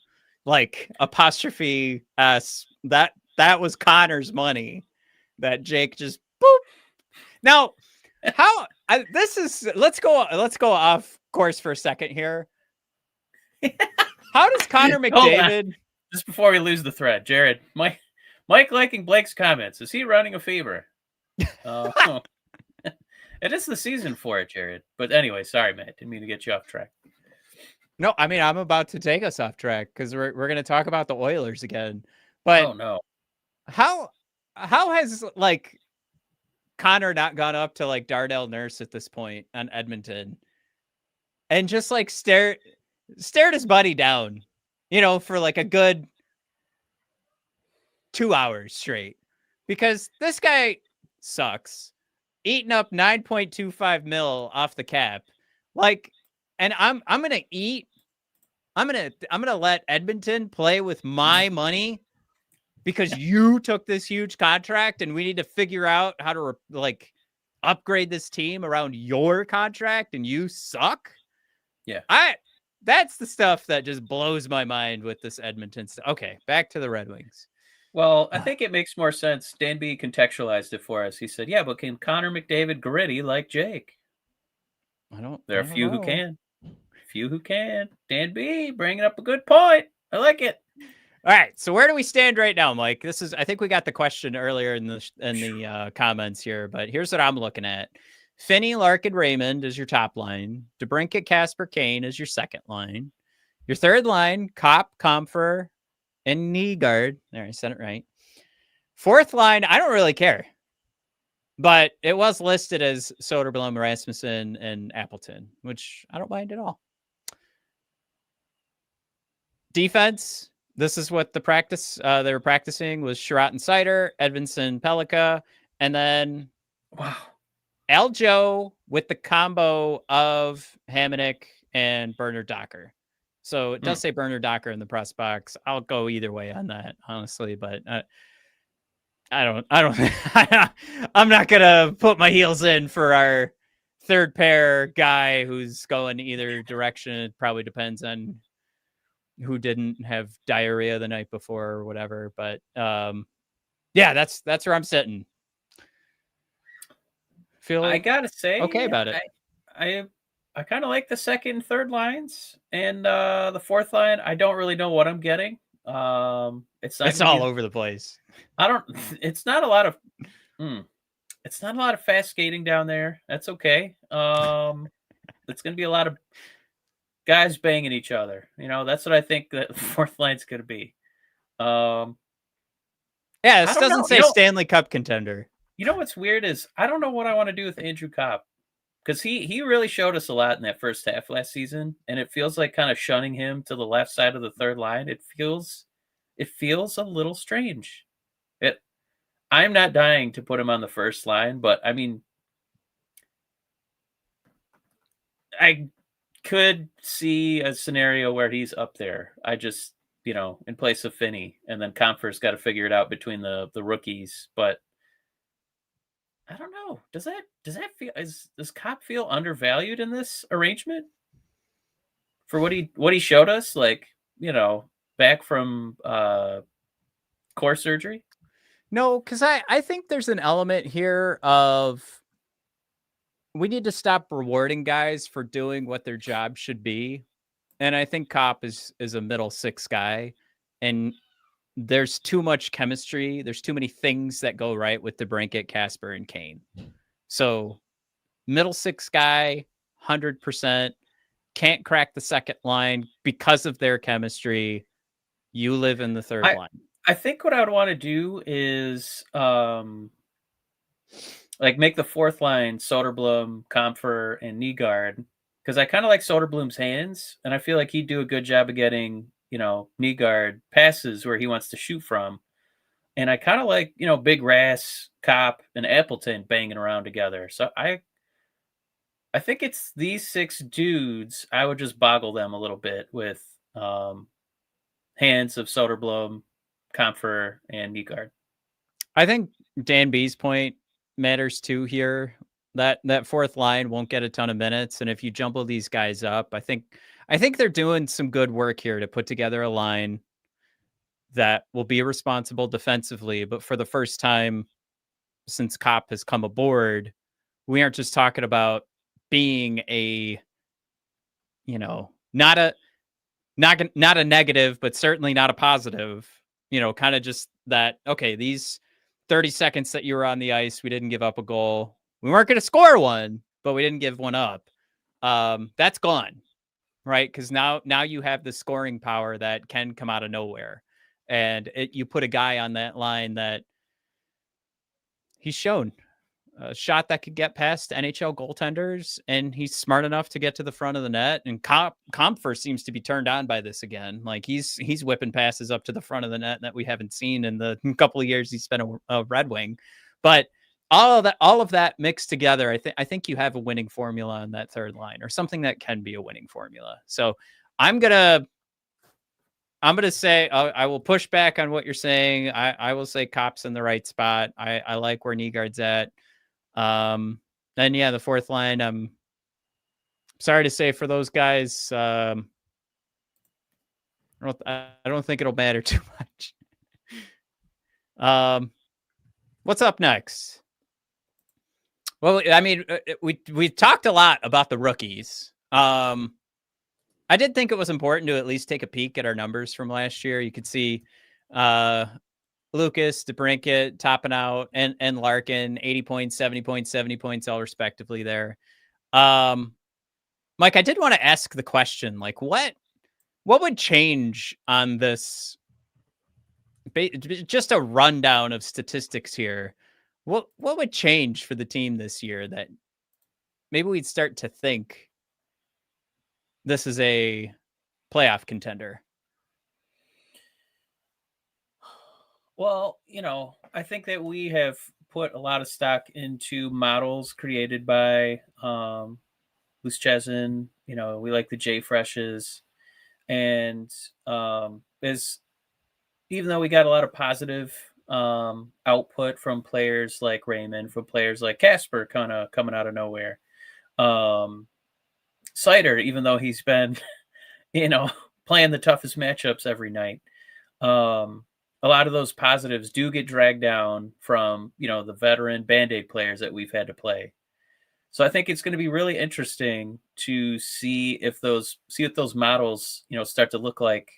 like apostrophe s. That was Connor's money that Jake just boop. Now, let's go off course for a second here. How does Connor McDavid? Just before we lose the thread, Jared, Mike liking Blake's comments. Is he running a fever? It is the season for it, Jared. But anyway, sorry, Matt. Didn't mean to get you off track. No, I mean, I'm about to take us off track because we're going to talk about the Oilers again. But oh no, how has like Connor not gone up to like Darnell Nurse at this point on Edmonton and just like stared his buddy down, for like a good 2 hours straight, because this guy sucks, eating up 9.25 mil off the cap. Like, and I'm going to let Edmonton play with my money because you took this huge contract and we need to figure out how to upgrade this team around your contract and you suck. Yeah. That's the stuff that just blows my mind with this Edmonton stuff. Okay, back to the Red Wings. Well, I think it makes more sense. Dan B contextualized it for us. He said, yeah, but can Connor McDavid gritty like Jake? There are a few who can. Few who can. Dan B bringing up a good point. I like it. All right, so where do we stand right now, Mike? I think we got the question earlier in the comments here, but here's what I'm looking at. Finnie, Larkin, Raymond is your top line. DeBrincat, Kasper, Kane is your second line. Your third line, Kopp, Comfer, and Nygård. There, I said it right. Fourth line, I don't really care. But it was listed as Soderblom, Rasmussen, and Appleton, which I don't mind at all. Defense, this is what the practice they were practicing was Sherratt and Seider, Edvinsson-Pellikka, and then Aljo with the combo of Hamonic and Bernard Docker. So it does say Bernard Docker in the press box. I'll go either way on that, honestly, but I'm not gonna put my heels in for our third pair guy who's going either direction. It probably depends on who didn't have diarrhea the night before or whatever. But yeah, that's where I'm sitting. I gotta say, okay about it. I kind of like the second and third lines, and the fourth line, I don't really know what I'm getting. It's all over the place. It's not a lot of it's not a lot of fast skating down there. That's okay. It's gonna be a lot of guys banging each other. That's what I think that the fourth line's gonna be. Yeah, this doesn't say Stanley Cup contender. You know what's weird is I don't know what I want to do with Andrew Kopp, because he really showed us a lot in that first half last season, and it feels like kind of shunning him to the left side of the third line. It feels a little strange. I'm not dying to put him on the first line, but I mean, I could see a scenario where he's up there. I just, in place of Finnie, and then Comfer's got to figure it out between the rookies. But I don't know. Does that feel? Does Kopp feel undervalued in this arrangement for what he showed us? Like, back from core surgery? No, because I think there's an element here of we need to stop rewarding guys for doing what their job should be. And I think Cop is a middle six guy, and there's too much chemistry. There's too many things that go right with DeBrincat, Casper, and Kane. So middle six guy, 100%, can't crack the second line because of their chemistry. You live in the third line. I think what I would want to do is like make the fourth line Soderblom, Comfer, and Nygard, because I kind of like Soderblom's hands, and I feel like he'd do a good job of getting, Nygard passes where he wants to shoot from. And I kind of like, Big Rass, Cop, and Appleton banging around together. So I think it's these 6 dudes. I would just boggle them a little bit with hands of Soderblom, Comfer, and Nygard. I think Dan B's point matters too here. That fourth line won't get a ton of minutes, and if you jumble these guys up, I think they're doing some good work here to put together a line that will be responsible defensively. But for the first time since Cop has come aboard, we aren't just talking about being a, not a negative, but certainly not a positive. Kind of just that. Okay, these 30 seconds that you were on the ice, we didn't give up a goal. We weren't going to score one, but we didn't give one up. That's gone, right? Because now you have the scoring power that can come out of nowhere. And you put a guy on that line that he's shown a shot that could get past NHL goaltenders, and he's smart enough to get to the front of the net. And Comfer seems to be turned on by this again. Like he's whipping passes up to the front of the net that we haven't seen in the couple of years he's been a Red Wing. But all of that mixed together, I think you have a winning formula on that third line, or something that can be a winning formula. So I'm gonna say I will push back on what you're saying. I will say Cop's in the right spot. I like where Nygard's at. Then yeah, the fourth line. I'm sorry to say for those guys, I don't think it'll matter too much. What's up next? Well, I mean, we talked a lot about the rookies. I did think it was important to at least take a peek at our numbers from last year. You could see Lucas, DeBrincat topping out, and Larkin, 80 points, 70 points, 70 points, all respectively there. Mike, I did want to ask the question, like, what would change on this? Just a rundown of statistics here. What would change for the team this year that maybe we'd start to think this is a playoff contender? Well, I think that we have put a lot of stock into models created by Gustafsson. We like the J Freshes, and even though we got a lot of positive output from players like Raymond, from players like Casper, kind of coming out of nowhere. Sider, even though he's been, playing the toughest matchups every night. A lot of those positives do get dragged down from, the veteran Band-Aid players that we've had to play. So I think it's going to be really interesting to see what those models, start to look like,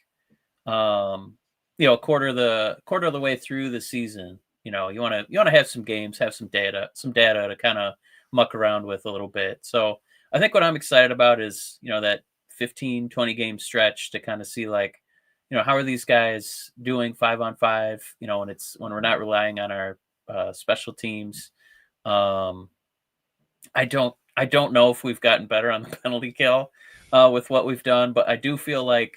a quarter of the way through the season. You want to have some games, have some data to kind of muck around with a little bit. So I think what I'm excited about is, that 15, 20 game stretch to kind of see, like, how are these guys doing 5-on-5, when we're not relying on our special teams. I don't know if we've gotten better on the penalty kill with what we've done, but I do feel like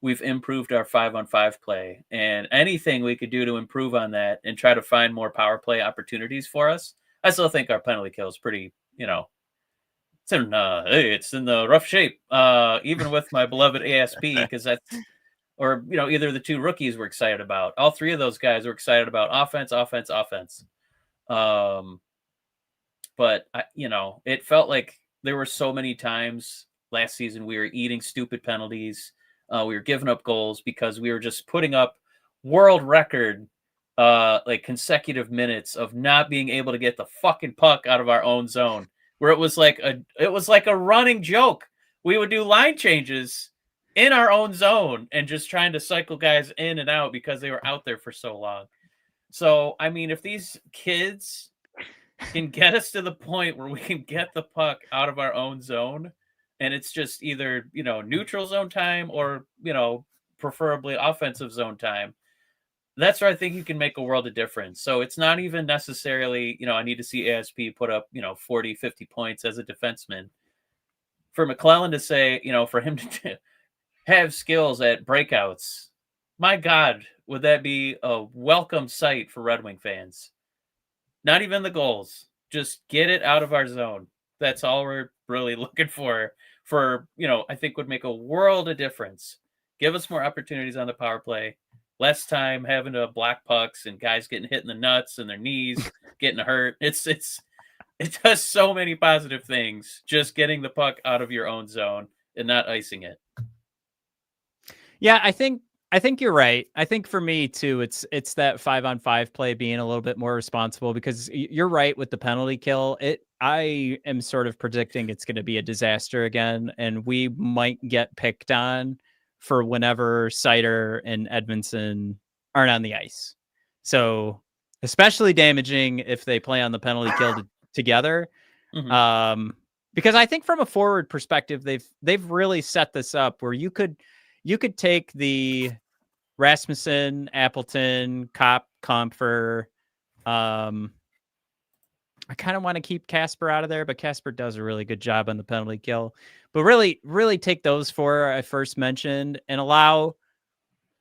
we've improved our 5-on-5 play, and anything we could do to improve on that and try to find more power play opportunities for us. I still think our penalty kill is pretty, it's in the rough shape, even with my beloved ASP, because that's, or, either the 2 rookies we're excited about. All 3 of those guys were excited about offense. But it felt like there were so many times last season we were eating stupid penalties. We were giving up goals because we were just putting up world record like consecutive minutes of not being able to get the fucking puck out of our own zone, where it was like a running joke. We would do line changes in our own zone and just trying to cycle guys in and out because they were out there for so long. So, I mean, if these kids can get us to the point where we can get the puck out of our own zone, and it's just either, neutral zone time or, preferably offensive zone time, that's where I think you can make a world of difference. So it's not even necessarily, I need to see ASP put up, 40, 50 points as a defenseman. For McLellan to say, for him to have skills at breakouts, my God, would that be a welcome sight for Red Wing fans? Not even the goals. Just get it out of our zone. That's all we're really looking for, I think would make a world of difference. Give us more opportunities on the power play. Less time having to block pucks and guys getting hit in the nuts and their knees, getting hurt. It does so many positive things, just getting the puck out of your own zone and not icing it. Yeah, I think you're right. I think for me too, it's that 5-on-5 play being a little bit more responsible, because you're right with the penalty kill. I am sort of predicting it's going to be a disaster again, and we might get picked on for whenever Seider and Edmondson aren't on the ice. So especially damaging if they play on the penalty kill together. Mm-hmm. Because I think from a forward perspective, they've really set this up where you could take the Rasmussen, Appleton, Comfer. I kind of want to keep Casper out of there, but Casper does a really good job on the penalty kill. But really, really take those four I first mentioned and allow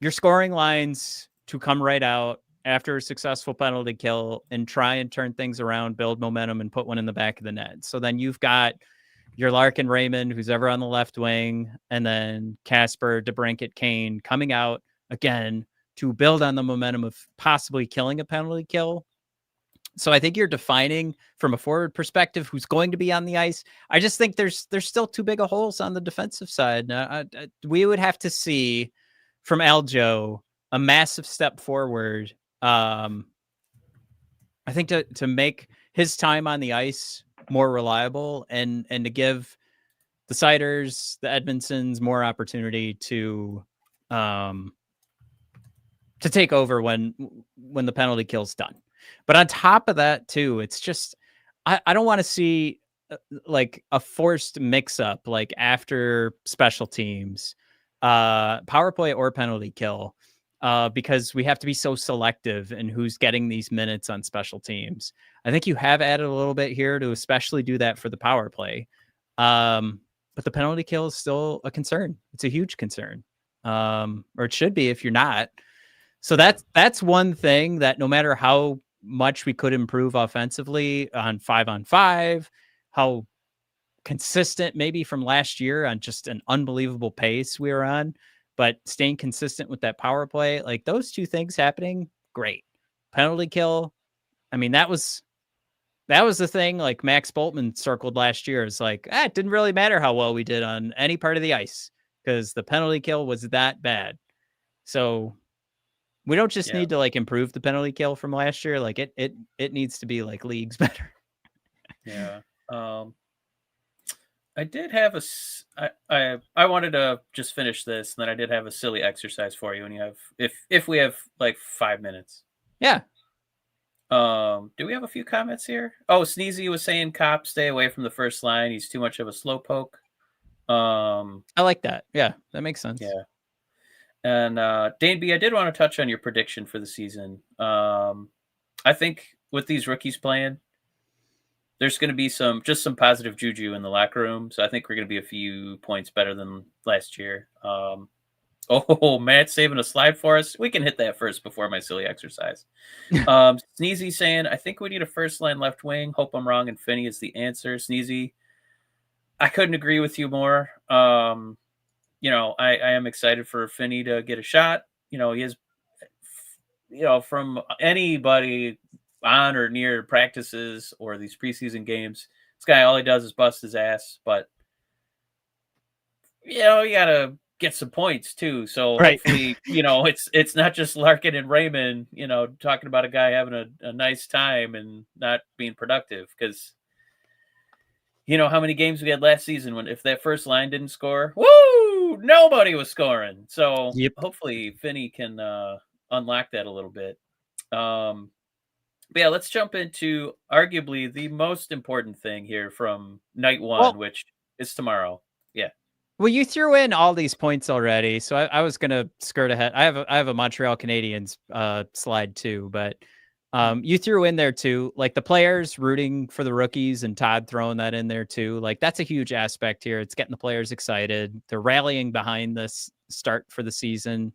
your scoring lines to come right out after a successful penalty kill and try and turn things around, build momentum, and put one in the back of the net. So then you've got your Larkin Raymond, who's ever on the left wing, and then Casper, DeBrincat, Kane coming out again to build on the momentum of possibly killing a penalty kill. So I think you're defining from a forward perspective who's going to be on the ice. I just think there's still too big of holes on the defensive side. We would have to see from Aljo a massive step forward. I think to make his time on the ice more reliable and to give the Seiders, the Edmondsons more opportunity to take over when the penalty kill's done. But on top of that too, it's just I don't want to see like a forced mix up like after special teams, power play or penalty kill, because we have to be so selective in who's getting these minutes on special teams. I think you have added a little bit here to especially do that for the power play. But the penalty kill is still a concern. It's a huge concern. Or it should be if you're not. So that's one thing that no matter how much we could improve offensively on 5-on-5, how consistent maybe from last year on just an unbelievable pace we were on, but staying consistent with that power play, like those two things happening, great. Penalty kill, I mean, that was the thing like Max Boltman circled last year. It's like, it didn't really matter how well we did on any part of the ice because the penalty kill was that bad. So we don't just need to like improve the penalty kill from last year. Like it needs to be like leagues better. Yeah. I did have I wanted to just finish this, and then I did have a silly exercise for you. And you have if we have like 5 minutes. Yeah. Do we have a few comments here? Oh, Sneezy was saying Cop stay away from the first line. He's too much of a slowpoke. I like that. Yeah, that makes sense. Yeah. And Dane B, I did want to touch on your prediction for the season. I think with these rookies playing, there's going to be some positive juju in the locker room. So I think we're going to be a few points better than last year. Oh, Matt's saving a slide for us. We can hit that first before my silly exercise. Sneezy saying, I think we need a first line left wing. Hope I'm wrong, and Finnie is the answer. Sneezy, I couldn't agree with you more. I am excited for Finnie to get a shot. He is, from anybody on or near practices or these preseason games, this guy, all he does is bust his ass. But, you got to get some points too. So Right. hopefully, it's not just Larkin and Raymond, talking about a guy having a nice time and not being productive. Because how many games we had last season when if that first line didn't score, woo, nobody was scoring. So Yep. hopefully Finnie can unlock that a little bit. But yeah, let's jump into arguably the most important thing here from night one, which is tomorrow. Yeah. Well, you threw in all these points already, so I was gonna skirt ahead. I have a Montreal Canadiens slide too, but you threw in there too, like the players rooting for the rookies and Todd throwing that in there too. Like that's a huge aspect here. It's getting the players excited. They're rallying behind this start for the season.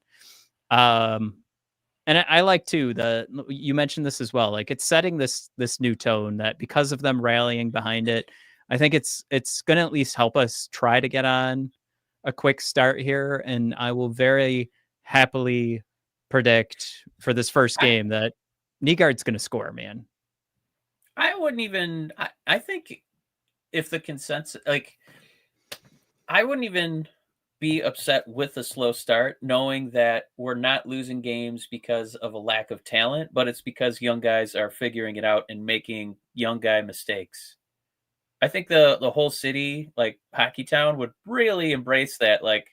And I like too you mentioned this as well. Like it's setting this new tone that because of them rallying behind it, I think it's going to at least help us try to get on a quick start here. And I will very happily predict for this first game that Nygard's going to score, man. I wouldn't even. I think if the consensus, like, I wouldn't even be upset with a slow start, knowing that we're not losing games because of a lack of talent, but it's because young guys are figuring it out and making young guy mistakes. I think the whole city, like Hockey Town, would really embrace that. Like,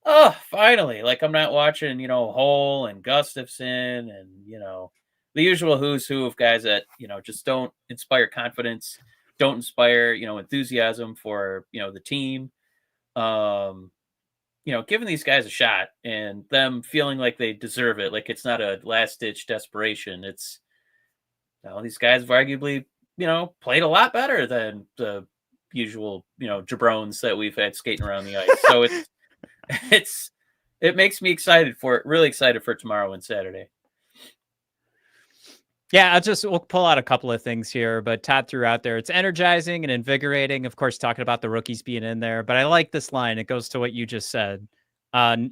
oh, finally! Like I'm not watching, Holl and Gustafsson and the usual who's who of guys that just don't inspire confidence, don't inspire enthusiasm for the team. Giving these guys a shot and them feeling like they deserve it, like it's not a last ditch desperation. It's these guys have arguably played a lot better than the usual, jabrones that we've had skating around the ice. So it makes me really excited for tomorrow and Saturday. Yeah, we'll pull out a couple of things here, but Todd threw out there, it's energizing and invigorating. Of course, talking about the rookies being in there, but I like this line. It goes to what you just said.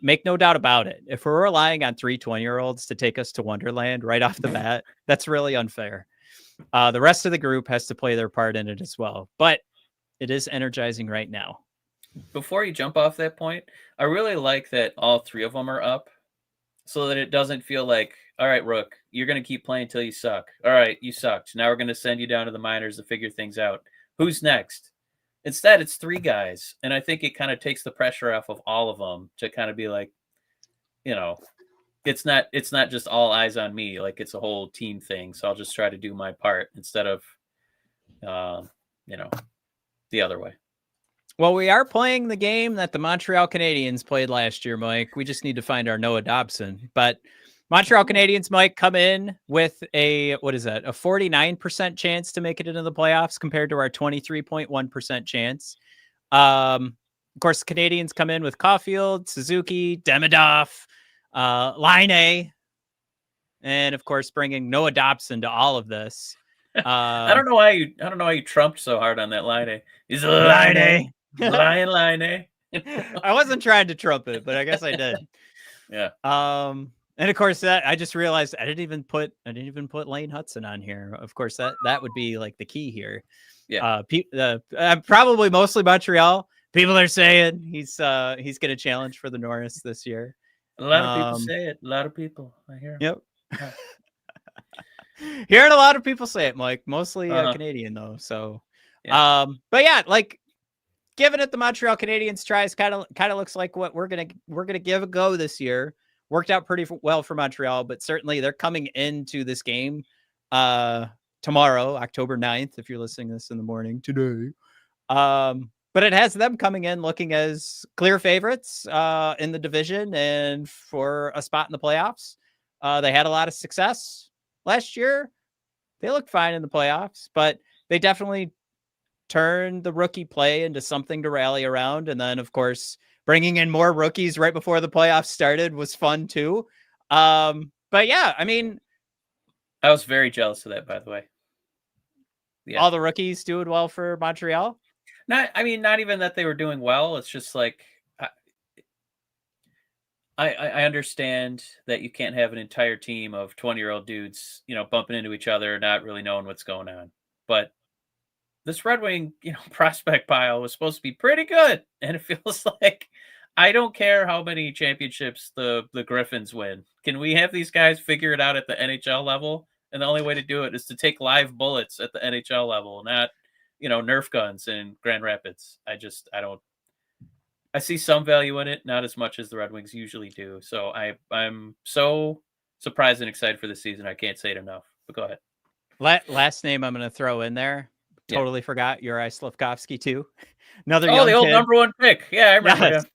Make no doubt about it. If we're relying on 3 20-year-olds to take us to Wonderland right off the bat, that's really unfair. The rest of the group has to play their part in it as well, but it is energizing right now. Before you jump off that point, I really like that all 3 of them are up so that it doesn't feel like, all right, Rook, you're going to keep playing until you suck. All right, you sucked. Now we're going to send you down to the minors to figure things out. Who's next? Instead, it's 3 guys. And I think it kind of takes the pressure off of all of them to kind of be like, it's not just all eyes on me. Like it's a whole team thing. So I'll just try to do my part instead of, the other way. Well, we are playing the game that the Montreal Canadiens played last year, Mike. We just need to find our Noah Dobson. But Montreal Canadiens might come in with a 49% chance to make it into the playoffs compared to our 23.1% chance. Of course, the Canadiens come in with Caulfield, Suzuki, Demidov, Laine, and of course, bringing Noah Dobson to all of this. I don't know why you trumped so hard on that Laine. He's a Laine. Laine. I wasn't trying to trump it, but I guess I did. Yeah. And of course that I just realized I didn't even put Lane Hudson on here. Of course that would be like the key here. Yeah. Probably mostly Montreal. People are saying he's going to challenge for the Norris this year. A lot of people say it. A lot of people. I hear. Yep. Yeah. Hearing a lot of people say it, Mike. Mostly Canadian though. So, yeah. But yeah, like giving it the Montreal Canadiens tries kind of looks like what we're gonna give a go this year. Worked out pretty well for Montreal, but certainly they're coming into this game tomorrow, October 9th, if you're listening to this in the morning today. But it has them coming in looking as clear favorites in the division and for a spot in the playoffs. They had a lot of success last year. They looked fine in the playoffs, but they definitely turned the rookie play into something to rally around. And then, of course, bringing in more rookies right before the playoffs started was fun too. But yeah, I mean, I was very jealous of that, by the way. Yeah. All the rookies doing well for Montreal. Not even that they were doing well. It's just like, I understand that you can't have an entire team of 20-year-old dudes, bumping into each other, not really knowing what's going on. But this Red Wing, prospect pile was supposed to be pretty good. And it feels like I don't care how many championships the Griffins win. Can we have these guys figure it out at the NHL level? And the only way to do it is to take live bullets at the NHL level, not, Nerf guns in Grand Rapids. I don't. I see some value in it, not as much as the Red Wings usually do. So I'm so surprised and excited for the season. I can't say it enough. But go ahead. Last name I'm going to throw in there. Totally forgot Juraj Slafkovsky too. Another the old kid. number one pick. Yeah, I remember him.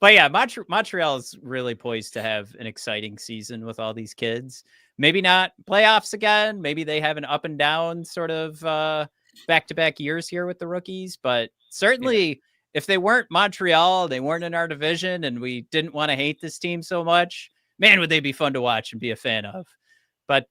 But yeah, Montreal is really poised to have an exciting season with all these kids. Maybe not playoffs again. Maybe they have an up and down sort of back-to-back years here with the rookies. But certainly, if they weren't Montreal, they weren't in our division, and we didn't want to hate this team so much, man, would they be fun to watch and be a fan of. But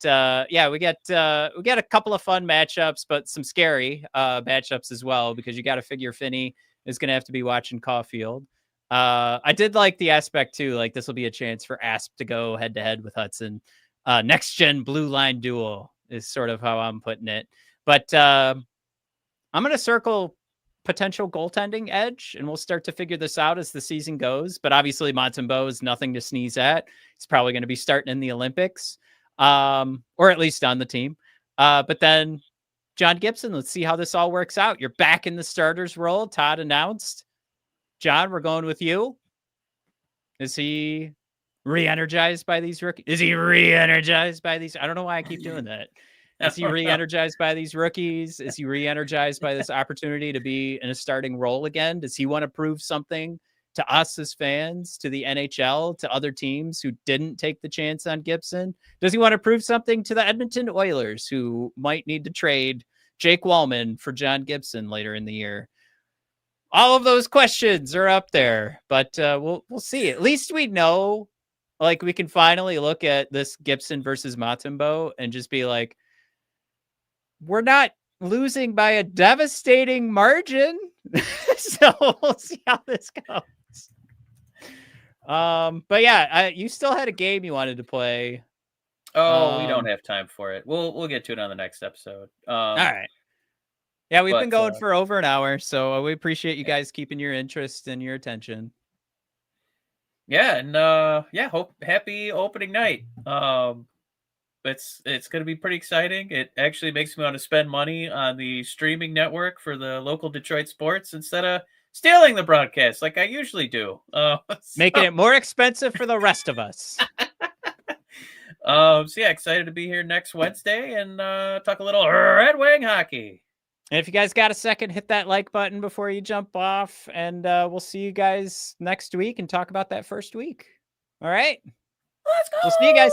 yeah, we get a couple of fun matchups, but some scary matchups as well, because you got to figure Finnie is going to have to be watching Caulfield. I did like the aspect too, like this will be a chance for Asp to go head to head with Hudson. Next gen blue line duel is sort of how I'm putting it. But I'm going to circle potential goaltending edge, and we'll start to figure this out as the season goes. But obviously Montembeault is nothing to sneeze at. He's probably going to be starting in the Olympics, or at least on the team. But then John Gibson, let's see how this all works out. You're back in the starters role. Todd announced. John, we're going with you. Is he re-energized by these rookies? Is he re-energized by these? I don't know why I keep doing that. Is he re-energized by these rookies? Is he re-energized by this opportunity to be in a starting role again? Does he want to prove something to us as fans, to the NHL, to other teams who didn't take the chance on Gibson? Does he want to prove something to the Edmonton Oilers, who might need to trade Jake Wallman for John Gibson later in the year? All of those questions are up there, but we'll see. At least we know, like, we can finally look at this Gibson versus Montembeault and just be like, we're not losing by a devastating margin. So we'll see how this goes. But yeah, you still had a game you wanted to play. Oh, we don't have time for it. We'll get to it on the next episode. All right. Yeah, we've been going for over an hour, so we appreciate you guys keeping your interest and your attention. Yeah, and happy opening night. It's going to be pretty exciting. It actually makes me want to spend money on the streaming network for the local Detroit sports instead of stealing the broadcast like I usually do. Making it more expensive for the rest of us. So yeah, excited to be here next Wednesday and talk a little Red Wing hockey. And if you guys got a second, hit that like button before you jump off, and we'll see you guys next week and talk about that first week. All right? Let's go! We'll see you guys.